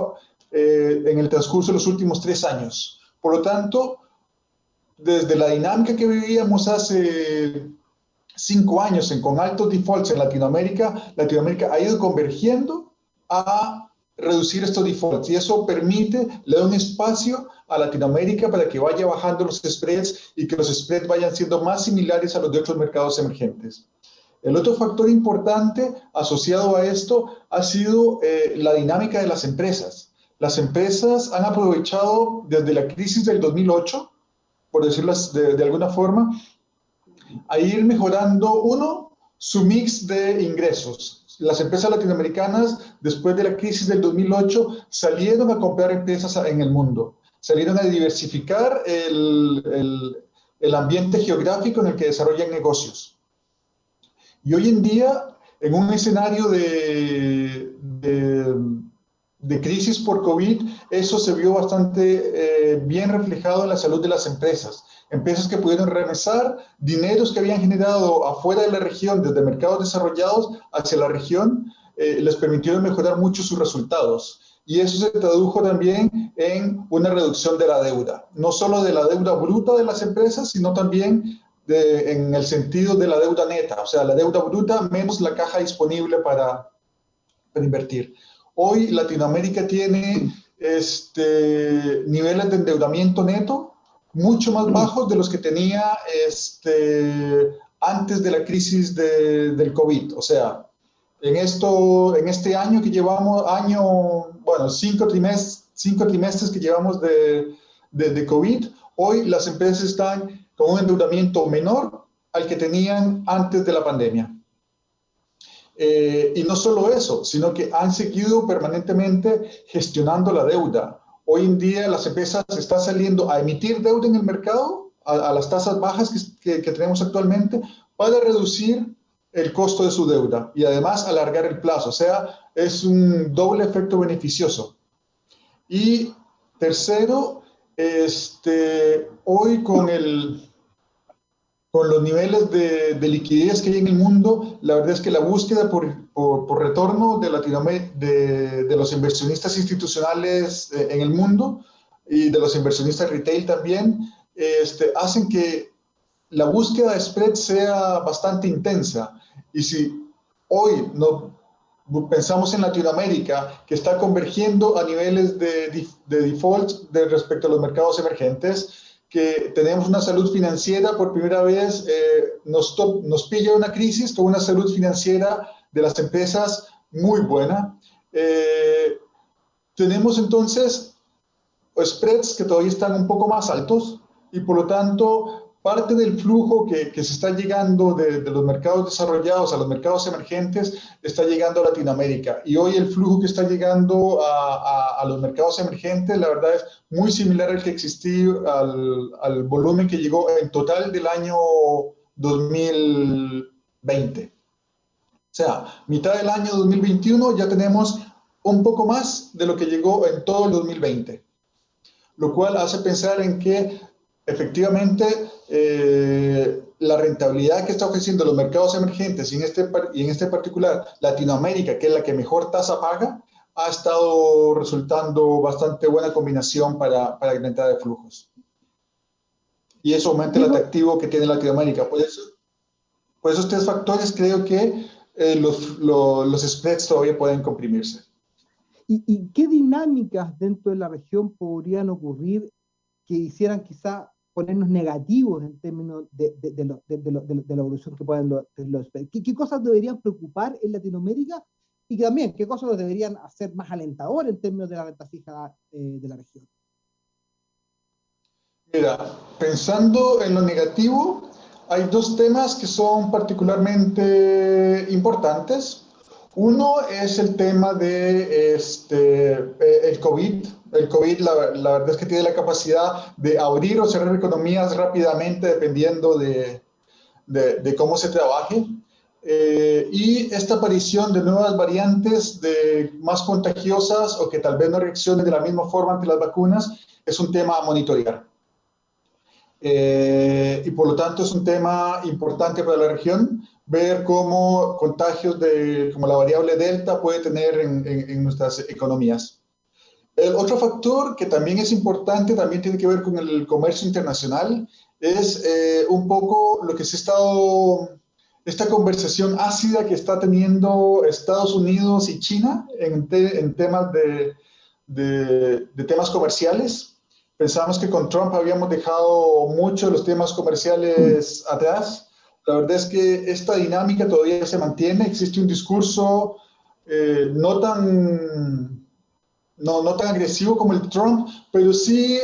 en el transcurso de los últimos 3 años. Por lo tanto, desde la dinámica que vivíamos hace 5 años con altos defaults en Latinoamérica, Latinoamérica ha ido convergiendo a reducir estos defaults y eso le da un espacio a Latinoamérica para que vaya bajando los spreads y que los spreads vayan siendo más similares a los de otros mercados emergentes. El otro factor importante asociado a esto ha sido la dinámica de las empresas. Las empresas han aprovechado desde la crisis del 2008, por decirlo de alguna forma, a ir mejorando, su mix de ingresos. Las empresas latinoamericanas, después de la crisis del 2008, salieron a comprar empresas en el mundo. Salieron a diversificar el ambiente geográfico en el que desarrollan negocios. Y hoy en día, en un escenario de crisis por COVID, eso se vio bastante bien reflejado en la salud de las empresas. Empresas que pudieron regresar dineros que habían generado afuera de la región, desde mercados desarrollados hacia la región, les permitieron mejorar mucho sus resultados. Y eso se tradujo también en una reducción de la deuda. No solo de la deuda bruta de las empresas, sino también en el sentido de la deuda neta. O sea, la deuda bruta menos la caja disponible para invertir. Hoy Latinoamérica tiene niveles de endeudamiento neto mucho más bajos de los que tenía antes de la crisis del COVID. O sea, en este año que llevamos, 5 trimestres que llevamos de COVID, hoy las empresas están con un endeudamiento menor al que tenían antes de la pandemia. Y no solo eso, sino que han seguido permanentemente gestionando la deuda. Hoy en día las empresas están saliendo a emitir deuda en el mercado a las tasas bajas que tenemos actualmente para reducir el costo de su deuda y además alargar el plazo. O sea, es un doble efecto beneficioso. Y tercero, hoy con los niveles de liquidez que hay en el mundo, la verdad es que la búsqueda por retorno de Latinoamérica, de los inversionistas institucionales en el mundo y de los inversionistas retail también, hacen que la búsqueda de spread sea bastante intensa. Y si hoy pensamos en Latinoamérica, que está convergiendo a niveles de default respecto a los mercados emergentes, que tenemos una salud financiera por primera vez, nos pilla una crisis con una salud financiera de las empresas muy buena. Tenemos entonces spreads que todavía están un poco más altos y por lo tanto parte del flujo que se está llegando de los mercados desarrollados a los mercados emergentes está llegando a Latinoamérica. Y hoy el flujo que está llegando a los mercados emergentes, la verdad es muy similar al que existía, al volumen que llegó en total del año 2020. O sea, mitad del año 2021 ya tenemos un poco más de lo que llegó en todo el 2020. Lo cual hace pensar en que efectivamente la rentabilidad que está ofreciendo los mercados emergentes y en este particular Latinoamérica, que es la que mejor tasa paga, ha estado resultando bastante buena combinación para la entrada de flujos. Y eso aumenta el atractivo que tiene Latinoamérica. Por esos 3 factores creo que los spreads todavía pueden comprimirse. ¿Y qué dinámicas dentro de la región podrían ocurrir que hicieran quizá ponernos negativos en términos de la evolución que pueden los ¿qué cosas deberían preocupar en Latinoamérica? Y que también, ¿qué cosas nos deberían hacer más alentador en términos de la renta fija de la región? Mira, pensando en lo negativo, hay dos temas que son particularmente importantes. Uno es el tema de el COVID. El COVID, la verdad es que tiene la capacidad de abrir o cerrar economías rápidamente dependiendo de cómo se trabaje. Y esta aparición de nuevas variantes más contagiosas o que tal vez no reaccionen de la misma forma ante las vacunas es un tema a monitorear. Y por lo tanto es un tema importante para la región, ver cómo contagios como la variable Delta puede tener en nuestras economías. El otro factor que también es importante, también tiene que ver con el comercio internacional, es un poco lo que se ha estado, esta conversación ácida que está teniendo Estados Unidos y China en temas de temas comerciales. Pensamos que con Trump habíamos dejado mucho de los temas comerciales atrás. La verdad es que esta dinámica todavía se mantiene. Existe un discurso no tan agresivo como el de Trump, pero sí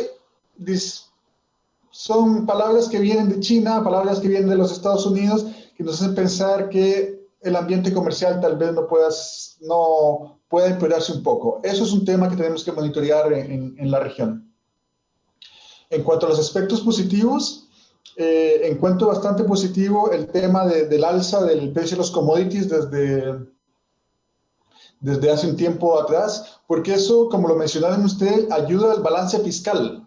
son palabras que vienen de China, palabras que vienen de los Estados Unidos, que nos hacen pensar que el ambiente comercial tal vez no pueda empeorarse un poco. Eso es un tema que tenemos que monitorear en la región. En cuanto a los aspectos positivos, encuentro bastante positivo el tema del alza del precio de los commodities desde hace un tiempo atrás, porque eso, como lo mencionaron ustedes, ayuda al balance fiscal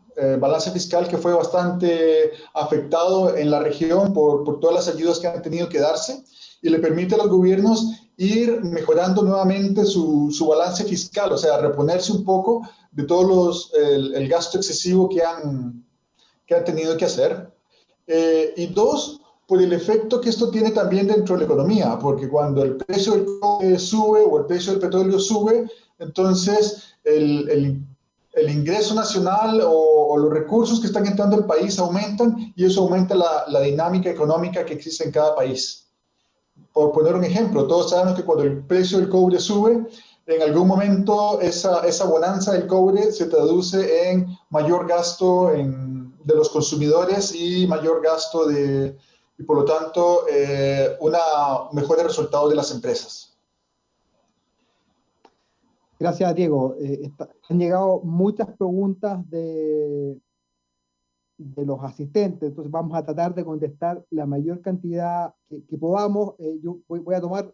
que fue bastante afectado en la región por todas las ayudas que han tenido que darse, y le permite a los gobiernos ir mejorando nuevamente su balance fiscal, o sea, reponerse un poco de el gasto excesivo que han tenido que hacer. Y dos, por el efecto que esto tiene también dentro de la economía, porque cuando el precio del cobre sube o el precio del petróleo sube, entonces el ingreso nacional o los recursos que están entrando al país aumentan y eso aumenta la dinámica económica que existe en cada país. Por poner un ejemplo, todos sabemos que cuando el precio del cobre sube, en algún momento esa bonanza del cobre se traduce en mayor gasto de los consumidores y mayor gasto y por lo tanto mejores resultados de las empresas. Gracias, Diego. Han llegado muchas preguntas de los asistentes, entonces vamos a tratar de contestar la mayor cantidad que podamos. Yo voy a tomar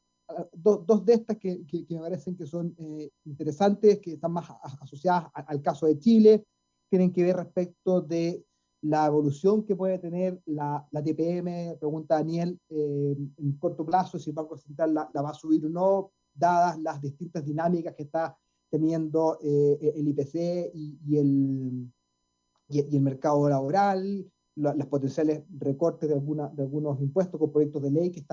dos de estas que me parecen que son interesantes, que están más asociadas al caso de Chile, tienen que ver respecto de la evolución que puede tener la TPM, pregunta Daniel, en corto plazo, si el Banco Central la va a subir o no, dadas las distintas dinámicas que está teniendo el IPC y el mercado laboral, las potenciales recortes de algunos impuestos con proyectos de ley que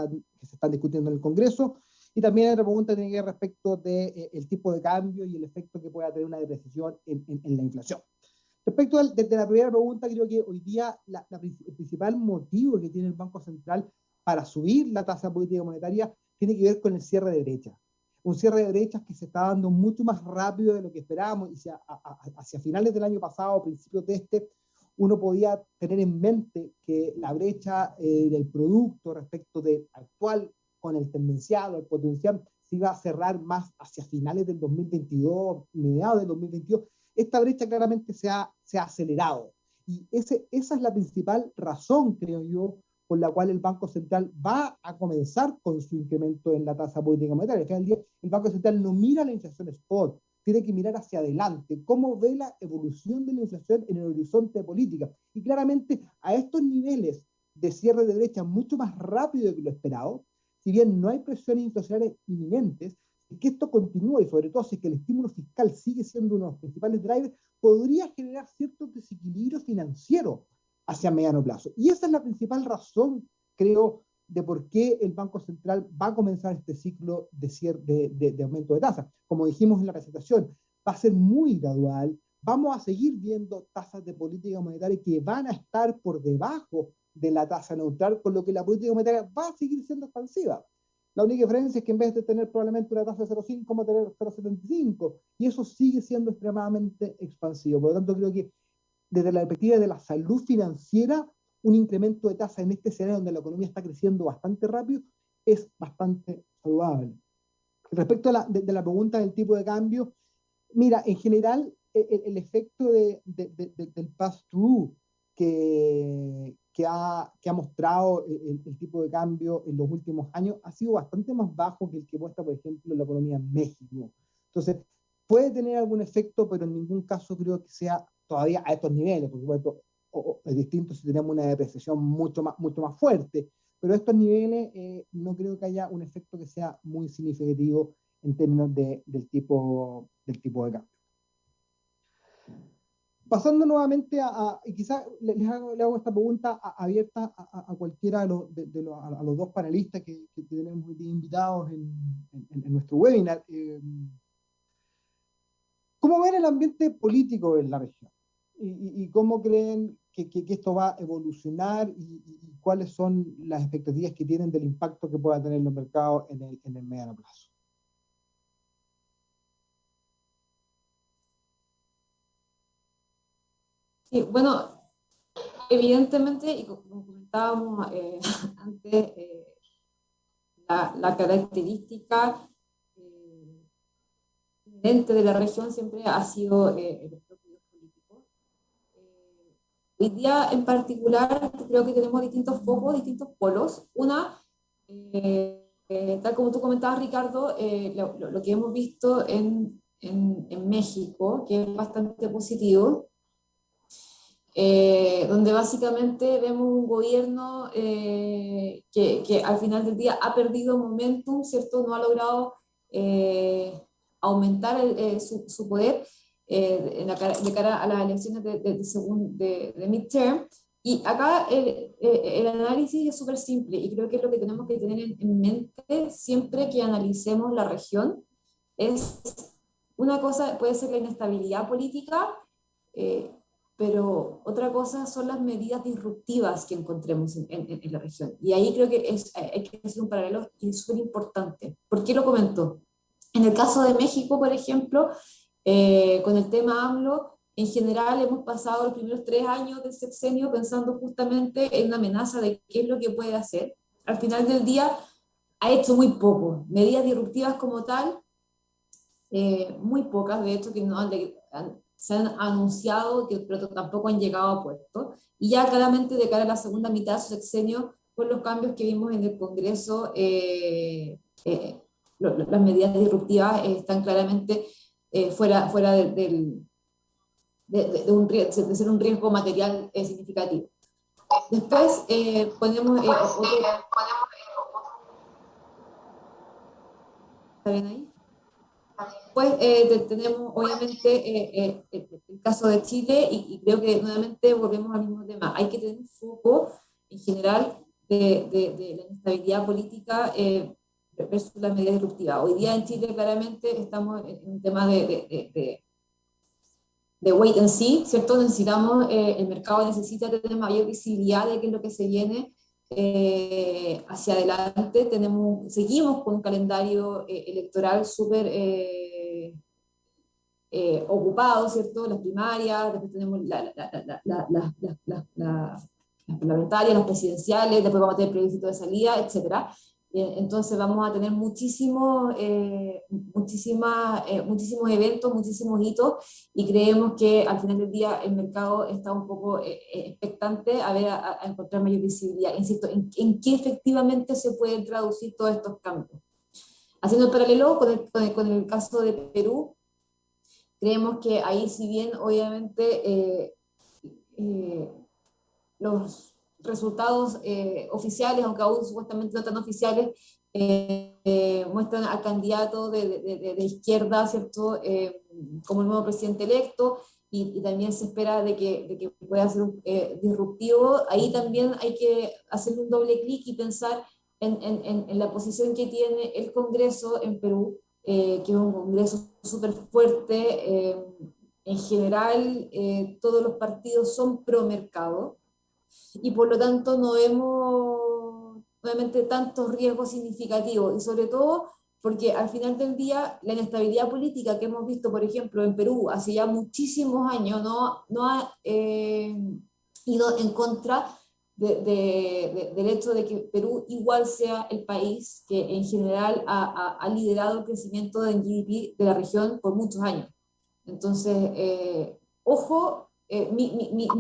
se están discutiendo en el Congreso. Y también otra pregunta tiene que ver respecto del tipo de cambio y el efecto que pueda tener una depreciación en la inflación. Respecto de la primera pregunta, creo que hoy día el principal motivo que tiene el Banco Central para subir la tasa política monetaria tiene que ver con el cierre de brechas. Un cierre de brechas que se está dando mucho más rápido de lo que esperábamos, y hacia finales del año pasado, principios de uno podía tener en mente que la brecha del producto respecto del actual con el tendencial o el potencial se iba a cerrar más hacia finales del 2022, mediados del 2022. Esta brecha claramente se ha acelerado. Y esa es la principal razón, creo yo, por la cual el Banco Central va a comenzar con su incremento en la tasa política monetaria. Al final del día, el Banco Central no mira la inflación spot, tiene que mirar hacia adelante, cómo ve la evolución de la inflación en el horizonte de política. Y claramente, a estos niveles de cierre de brecha mucho más rápido que lo esperado, si bien no hay presiones inflacionarias inminentes, que esto continúa y sobre todo si es que el estímulo fiscal sigue siendo uno de los principales drivers, podría generar ciertos desequilibrios financieros hacia mediano plazo. Y esa es la principal razón, creo, de por qué el Banco Central va a comenzar este ciclo de aumento de tasas. Como dijimos en la presentación, va a ser muy gradual, vamos a seguir viendo tasas de política monetaria que van a estar por debajo de la tasa neutral, con lo que la política monetaria va a seguir siendo expansiva. La única diferencia es que en vez de tener probablemente una tasa de 0,5, vamos a tener 0,75, y eso sigue siendo extremadamente expansivo. Por lo tanto, creo que desde la perspectiva de la salud financiera, un incremento de tasa en este escenario donde la economía está creciendo bastante rápido es bastante saludable. Respecto a la pregunta del tipo de cambio, mira, en general, el efecto del pass-through que ha mostrado el tipo de cambio en los últimos años ha sido bastante más bajo que el que muestra, por ejemplo, la economía en México. Entonces, puede tener algún efecto, pero en ningún caso creo que sea todavía a estos niveles. Por supuesto, es distinto si tenemos una depreciación mucho más fuerte, pero a estos niveles no creo que haya un efecto que sea muy significativo en términos del tipo de cambio. Pasando nuevamente y quizás le hago esta pregunta abierta a cualquiera a los dos panelistas que tenemos invitados en nuestro webinar. ¿Cómo ven el ambiente político en la región? ¿Y cómo creen que esto va a evolucionar y cuáles son las expectativas que tienen del impacto que pueda tener los mercados en el mediano plazo? Sí, bueno, evidentemente, y como comentábamos antes, la característica inherente de la región siempre ha sido los partidos políticos. Hoy día en particular creo que tenemos distintos focos, distintos polos. Una, tal como tú comentabas, Ricardo, lo que hemos visto en México, que es bastante positivo, donde básicamente vemos un gobierno que al final del día ha perdido momentum, ¿cierto? No ha logrado aumentar su poder de cara a las elecciones de midterm. Y acá el análisis es súper simple y creo que es lo que tenemos que tener en mente siempre que analicemos la región. Es una cosa, puede ser la inestabilidad política, pero otra cosa son las medidas disruptivas que encontremos en la región. Y ahí creo que hay que hacer un paralelo y es súper importante. ¿Por qué lo comento? En el caso de México, por ejemplo, con el tema AMLO, en general hemos pasado los primeros 3 años del sexenio pensando justamente en una amenaza de qué es lo que puede hacer. Al final del día ha hecho muy poco. Medidas disruptivas como tal, muy pocas, de hecho, que no se han anunciado, pero tampoco han llegado a puerto. Y ya claramente de cara a la segunda mitad de su sexenio, con los cambios que vimos en el Congreso, las medidas disruptivas están claramente fuera de ser un riesgo material significativo. Después ponemos otro... ¿Está bien ahí? Pues tenemos obviamente el caso de Chile y creo que nuevamente volvemos al mismo tema. Hay que tener un foco en general de la inestabilidad política versus la medida disruptiva. Hoy día en Chile claramente estamos en un tema de wait and see, ¿cierto? Necesitamos, el mercado necesita tener mayor visibilidad de qué es lo que se viene hacia adelante. Seguimos con un calendario electoral súper ocupado, ¿cierto? Las primarias, después tenemos las parlamentarias, las presidenciales, después vamos a tener plebiscito de salida, etcétera. Entonces vamos a tener muchísimos eventos, muchísimos hitos, y creemos que al final del día el mercado está un poco expectante a encontrar mayor visibilidad. Insisto, en qué efectivamente se pueden traducir todos estos cambios. Haciendo el paralelo con el caso de Perú, creemos que ahí, si bien obviamente los resultados oficiales, aunque aún supuestamente no tan oficiales, muestran al candidato de izquierda, ¿cierto? Como el nuevo presidente electo, y también se espera de que pueda ser disruptivo. Ahí también hay que hacer un doble clic y pensar en la posición que tiene el Congreso en Perú, que es un Congreso súper fuerte, en general todos los partidos son pro mercado y por lo tanto no vemos nuevamente tantos riesgos significativos y sobre todo porque al final del día la inestabilidad política que hemos visto, por ejemplo, en Perú hace ya muchísimos años no ha ido en contra del hecho de que Perú igual sea el país que en general ha liderado el crecimiento del GDP de la región por muchos años. Entonces, ojo, mi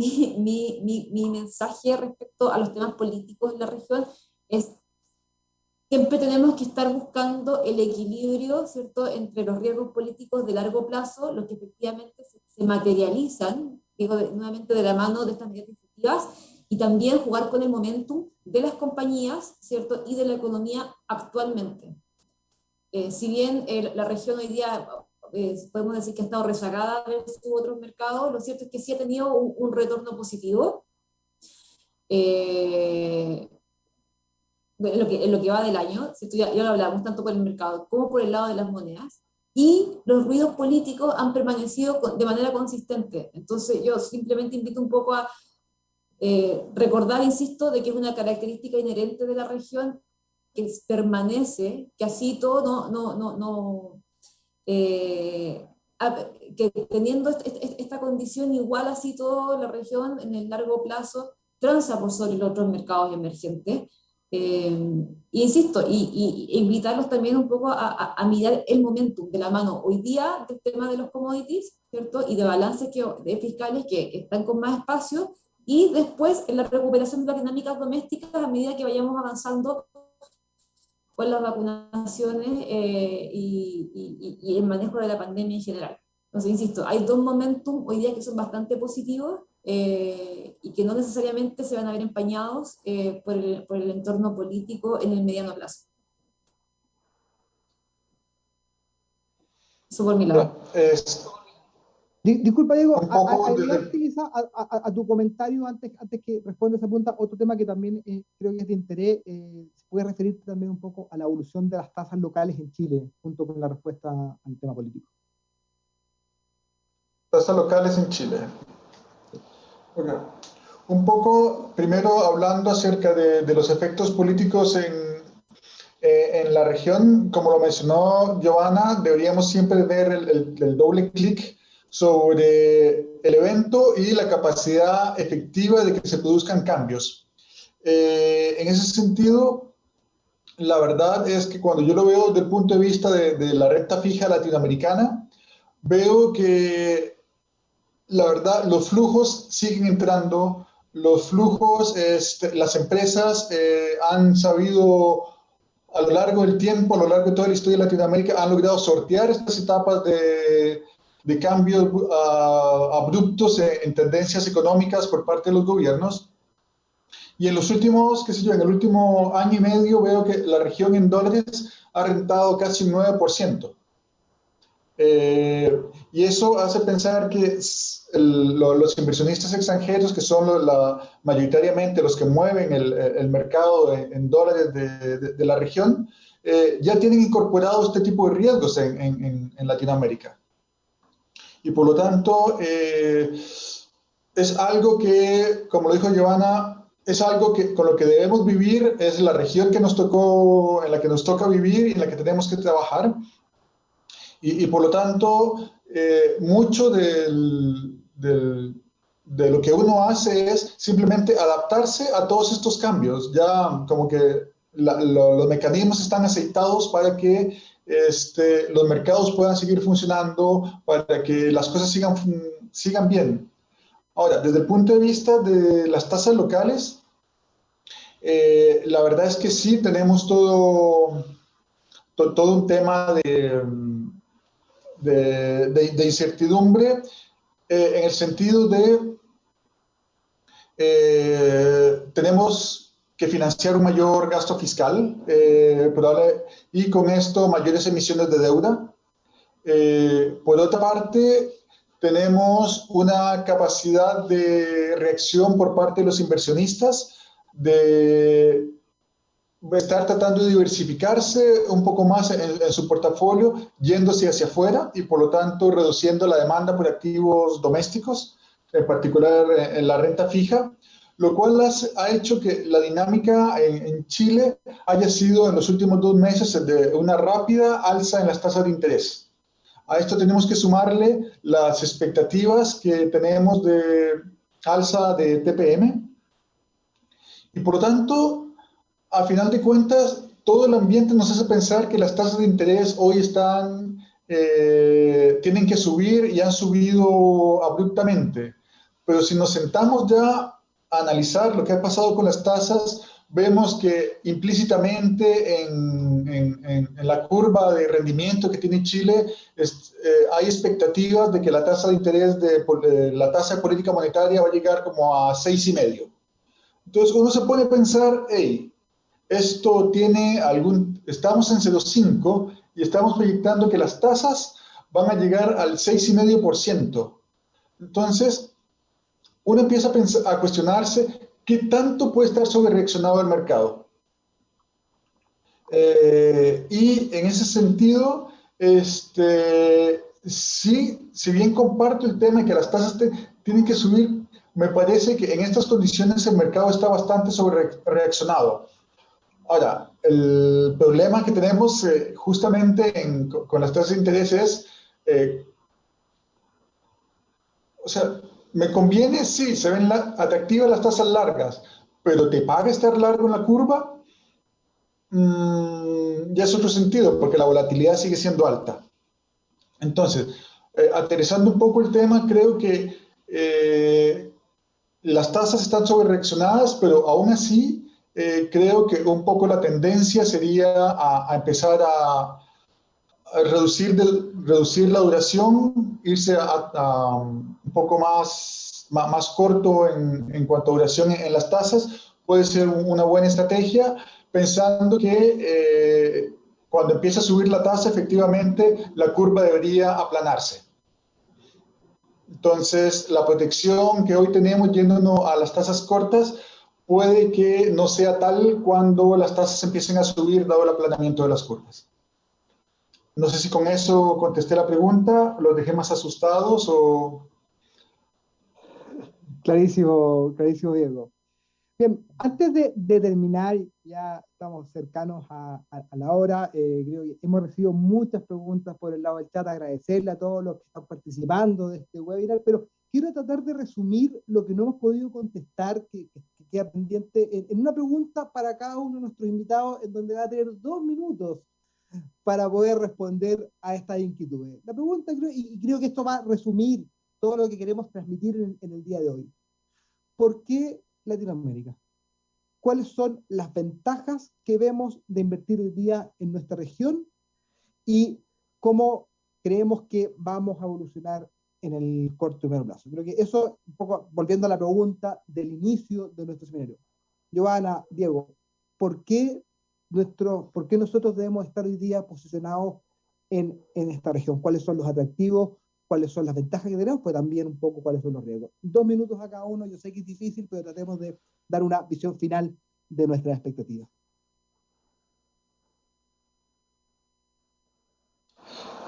mensaje respecto a los temas políticos en la región es siempre tenemos que estar buscando el equilibrio, ¿cierto?, entre los riesgos políticos de largo plazo, los que efectivamente se materializan, digo, nuevamente de la mano de estas medidas efectivas, y también jugar con el momentum de las compañías, ¿cierto?, y de la economía actualmente. Si bien la región hoy día podemos decir que ha estado rezagada versus otros mercados, lo cierto es que sí ha tenido un retorno positivo en lo que va del año, ¿cierto? Ya lo hablamos tanto por el mercado como por el lado de las monedas, y los ruidos políticos han permanecido de manera consistente. Entonces yo simplemente invito un poco a recordar, insisto, de que es una característica inherente de la región que permanece, que así todo que teniendo esta condición igual así todo la región en el largo plazo transa por sobre los otros mercados emergentes. Insisto, invitarlos también un poco a mirar el momentum de la mano hoy día del tema de los commodities, ¿cierto? Y de balances de fiscales que están con más espacio, y después en la recuperación de las dinámicas domésticas a medida que vayamos avanzando con las vacunaciones y el manejo de la pandemia en general. Entonces, insisto, hay dos momentum hoy día que son bastante positivos y que no necesariamente se van a ver empañados por el entorno político en el mediano plazo. Eso por mi lado. Disculpa, Diego, Un poco agregarte quizá a tu comentario antes que responda esa pregunta, otro tema que también creo que es de interés, se puede referirte también un poco a la evolución de las tasas locales en Chile, junto con la respuesta al tema político. Tasas locales en Chile. Okay. Un poco, primero hablando acerca de los efectos políticos en la región, como lo mencionó Giovanna, deberíamos siempre ver el doble clic sobre el evento y la capacidad efectiva de que se produzcan cambios. En ese sentido, la verdad es que cuando yo lo veo desde el punto de vista de la renta fija latinoamericana, veo que la verdad los flujos siguen entrando, los flujos, las empresas han sabido a lo largo del tiempo, a lo largo de toda la historia de Latinoamérica, han logrado sortear estas etapas de cambios abruptos en tendencias económicas por parte de los gobiernos. Y en los últimos, qué sé yo, en el último año y medio veo que la región en dólares ha rentado casi un 9%. Y eso hace pensar que los inversionistas extranjeros, que son mayoritariamente los que mueven el mercado en dólares de la región, ya tienen incorporado este tipo de riesgos en Latinoamérica. Y por lo tanto, es algo que, como lo dijo Giovanna, es algo que con lo que debemos vivir, es la región que nos tocó, en la que nos toca vivir y en la que tenemos que trabajar. Y por lo tanto, mucho de lo que uno hace es simplemente adaptarse a todos estos cambios. Ya como que los mecanismos están aceitados para que los mercados puedan seguir funcionando, para que las cosas sigan bien. Ahora, desde el punto de vista de las tasas locales, la verdad es que sí tenemos todo un tema de incertidumbre en el sentido de tenemos que financiar un mayor gasto fiscal y con esto mayores emisiones de deuda. Por otra parte, tenemos una capacidad de reacción por parte de los inversionistas de estar tratando de diversificarse un poco más en su portafolio, yéndose hacia afuera y por lo tanto reduciendo la demanda por activos domésticos, en particular en la renta fija, lo cual ha hecho que la dinámica en Chile haya sido en los últimos 2 meses de una rápida alza en las tasas de interés. A esto tenemos que sumarle las expectativas que tenemos de alza de TPM y por lo tanto, a final de cuentas, todo el ambiente nos hace pensar que las tasas de interés hoy tienen que subir y han subido abruptamente. Pero si nos sentamos ya a analizar lo que ha pasado con las tasas, vemos que implícitamente en la curva de rendimiento que tiene Chile hay expectativas de que la tasa de interés la tasa de política monetaria va a llegar como a 6,5. Entonces uno se pone a pensar, hey, esto estamos en 0,5 y estamos proyectando que las tasas van a llegar al 6,5%. Entonces, uno empieza a cuestionarse qué tanto puede estar sobrereaccionado el mercado. Y en ese sentido, sí, si bien comparto el tema de que las tasas tienen que subir, me parece que en estas condiciones el mercado está bastante sobrereaccionado. Ahora, el problema que tenemos justamente con las tasas de interés es, o sea, me conviene, sí, se ven atractivas las tasas largas, pero ¿te paga estar largo en la curva? Ya es otro sentido, porque la volatilidad sigue siendo alta. Entonces, aterrizando un poco el tema, creo que las tasas están sobrereaccionadas, pero aún así creo que un poco la tendencia sería a empezar a reducir la duración, irse a un poco más corto en cuanto a duración en las tasas. Puede ser una buena estrategia, pensando que cuando empiece a subir la tasa, efectivamente, la curva debería aplanarse. Entonces, la protección que hoy tenemos yéndonos a las tasas cortas puede que no sea tal cuando las tasas empiecen a subir, dado el aplanamiento de las curvas. No sé si con eso contesté la pregunta, los dejé más asustados o... Clarísimo, clarísimo, Diego. Bien, antes de terminar, ya estamos cercanos a la hora, creo que hemos recibido muchas preguntas por el lado del chat, agradecerle a todos los que están participando de este webinar, pero quiero tratar de resumir lo que no hemos podido contestar, que queda pendiente, en una pregunta para cada uno de nuestros invitados, en donde va a tener 2 minutos para poder responder a estas inquietudes. La pregunta, creo que esto va a resumir todo lo que queremos transmitir en el día de hoy. ¿Por qué Latinoamérica? ¿Cuáles son las ventajas que vemos de invertir hoy día en nuestra región? ¿Y cómo creemos que vamos a evolucionar en el corto y medio plazo? Creo que eso, un poco volviendo a la pregunta del inicio de nuestro seminario. Giovanna, Diego, ¿por qué nosotros debemos estar hoy día posicionados en esta región? ¿Cuáles son los atractivos? ¿Cuáles son las ventajas que tenemos? Pues también un poco cuáles son los riesgos. 2 minutos a cada uno, yo sé que es difícil, pero tratemos de dar una visión final de nuestras expectativas.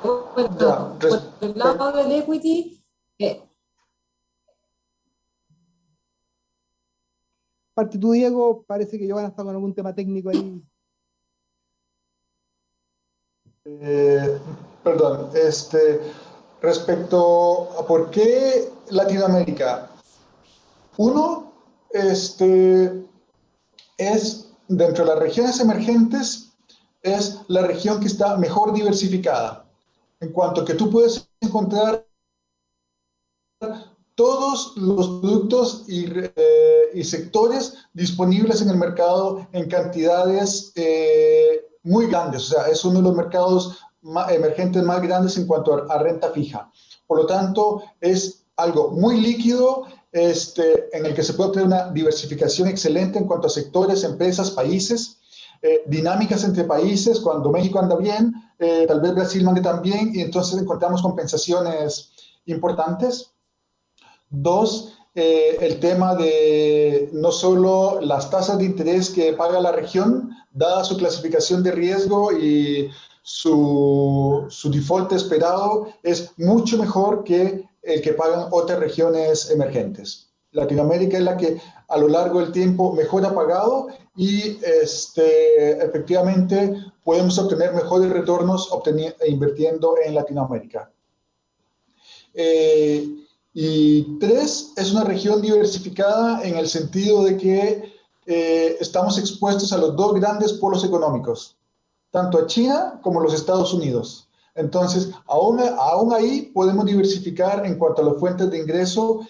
Bueno, por el lado del equity, parte tú, Diego, parece que Giovanna está con algún tema técnico ahí. Perdón, respecto a por qué Latinoamérica. Uno, es dentro de las regiones emergentes, es la región que está mejor diversificada, en cuanto que tú puedes encontrar todos los productos y sectores disponibles en el mercado en cantidades muy grandes. O sea, es uno de los mercados emergentes más grandes en cuanto a renta fija. Por lo tanto, es algo muy líquido, en el que se puede obtener una diversificación excelente en cuanto a sectores, empresas, países, dinámicas entre países. Cuando México anda bien, tal vez Brasil ande también, y entonces encontramos compensaciones importantes. 2, el tema de no solo las tasas de interés que paga la región, dada su clasificación de riesgo y su default esperado, es mucho mejor que el que pagan otras regiones emergentes. Latinoamérica es la que a lo largo del tiempo mejor ha pagado y efectivamente podemos obtener mejores retornos invirtiendo en Latinoamérica. Y tres, es una región diversificada en el sentido de que estamos expuestos a los dos grandes polos económicos, tanto a China como a los Estados Unidos. Entonces, aún ahí podemos diversificar en cuanto a las fuentes de ingreso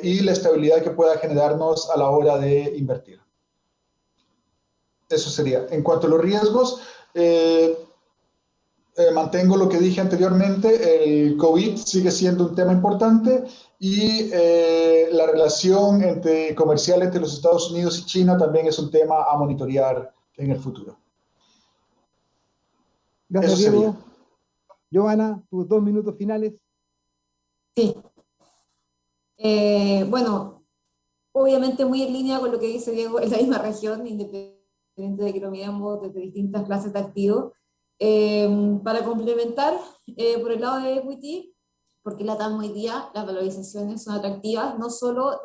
y la estabilidad que pueda generarnos a la hora de invertir. Eso sería. En cuanto a los riesgos, mantengo lo que dije anteriormente, el COVID sigue siendo un tema importante y la relación comercial entre los Estados Unidos y China también es un tema a monitorear en el futuro. Gracias, Diego. Giovanna, tus 2 minutos finales. Sí. Bueno, obviamente muy en línea con lo que dice Diego, en la misma región, independiente de que lo miramos desde distintas clases de activos. Para complementar, por el lado de equity, porque LATAM hoy día las valorizaciones son atractivas, no solo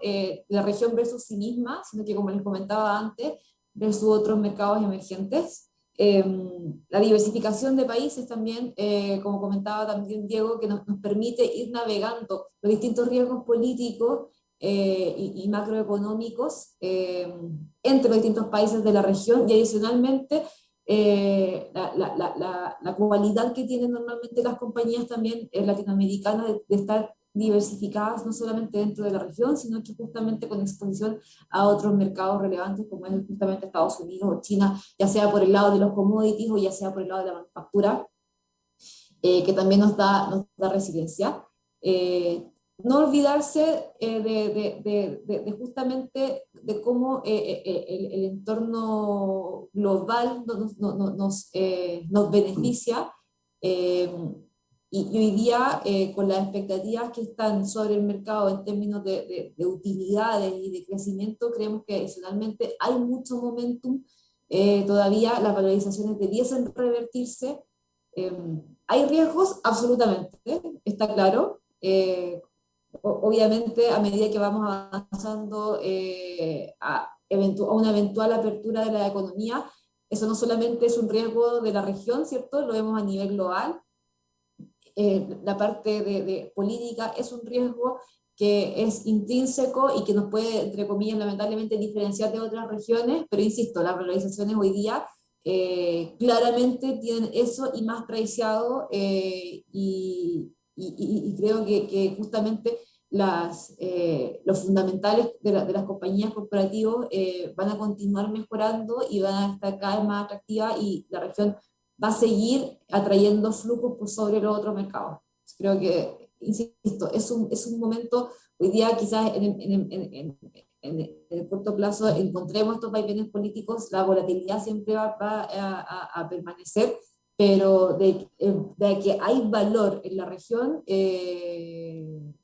la región versus sí misma, sino que como les comentaba antes, versus otros mercados emergentes. La diversificación de países también, como comentaba también Diego, que nos permite ir navegando los distintos riesgos políticos y macroeconómicos entre los distintos países de la región, y adicionalmente la cualidad que tienen normalmente las compañías también latinoamericanas de estar diversificadas no solamente dentro de la región, sino que justamente con exposición a otros mercados relevantes como es justamente Estados Unidos o China, ya sea por el lado de los commodities o ya sea por el lado de la manufactura, que también nos da resiliencia. No olvidarse de justamente de cómo el entorno global nos beneficia, y hoy día con las expectativas que están sobre el mercado en términos de utilidades y de crecimiento, creemos que adicionalmente hay mucho momentum, todavía las valorizaciones debiesen revertirse. ¿Hay riesgos? Absolutamente, está claro. Obviamente, a medida que vamos avanzando a una eventual apertura de la economía, eso no solamente es un riesgo de la región, ¿cierto? Lo vemos a nivel global. La parte de política es un riesgo que es intrínseco y que nos puede, entre comillas, lamentablemente diferenciar de otras regiones, pero insisto, las valorizaciones hoy día claramente tienen eso y más preciado, y creo que justamente los fundamentales de las compañías corporativas van a continuar mejorando y van a estar cada vez más atractivas, y la región va a seguir atrayendo flujos por sobre los otros mercados. Creo que, insisto, es un momento, hoy día quizás en el corto plazo encontremos estos vaivenes políticos, la volatilidad siempre va a permanecer, pero de que hay valor en la región, de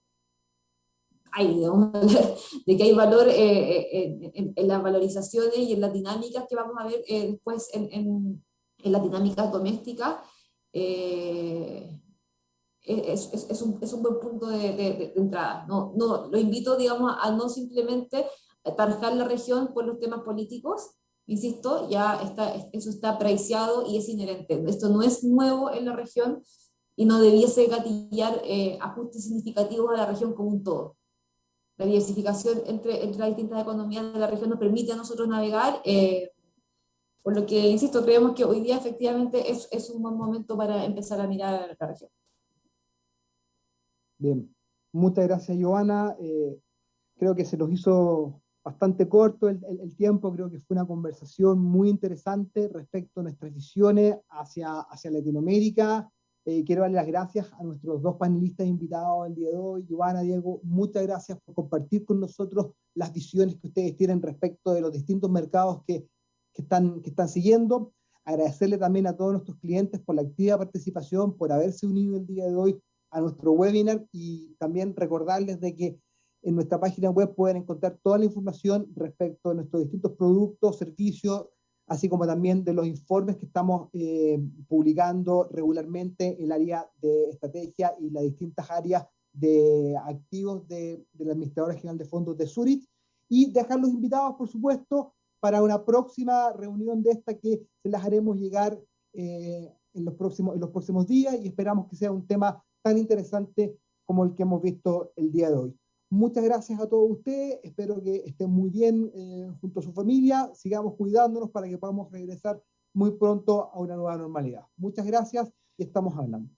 que hay valor en las valorizaciones y en las dinámicas que vamos a ver después en las dinámicas domésticas, es un buen punto de entrada. Lo invito, digamos, a no simplemente tarjar la región por los temas políticos. Insisto, eso está apreciado y es inherente. Esto no es nuevo en la región y no debiese gatillar ajustes significativos a la región como un todo. La diversificación entre las distintas economías de la región nos permite a nosotros navegar, por lo que, insisto, creemos que hoy día efectivamente es un buen momento para empezar a mirar la región. Bien, muchas gracias, Giovanna. Creo que se nos hizo bastante corto el tiempo. Creo que fue una conversación muy interesante respecto a nuestras visiones hacia Latinoamérica. Quiero darle las gracias a nuestros 2 panelistas invitados el día de hoy. Giovanna, Diego, muchas gracias por compartir con nosotros las visiones que ustedes tienen respecto de los distintos mercados que están siguiendo. Agradecerle también a todos nuestros clientes por la activa participación, por haberse unido el día de hoy a nuestro webinar, y también recordarles de que En nuestra página web pueden encontrar toda la información respecto a nuestros distintos productos, servicios, así como también de los informes que estamos publicando regularmente en el área de estrategia y las distintas áreas de activos de la Administradora General de Fondos de Zurich, y dejarlos invitados, por supuesto, para una próxima reunión de esta que se las haremos llegar en los próximos días, y esperamos que sea un tema tan interesante como el que hemos visto el día de hoy. Muchas gracias a todos ustedes, espero que estén muy bien junto a su familia, sigamos cuidándonos para que podamos regresar muy pronto a una nueva normalidad. Muchas gracias y estamos hablando.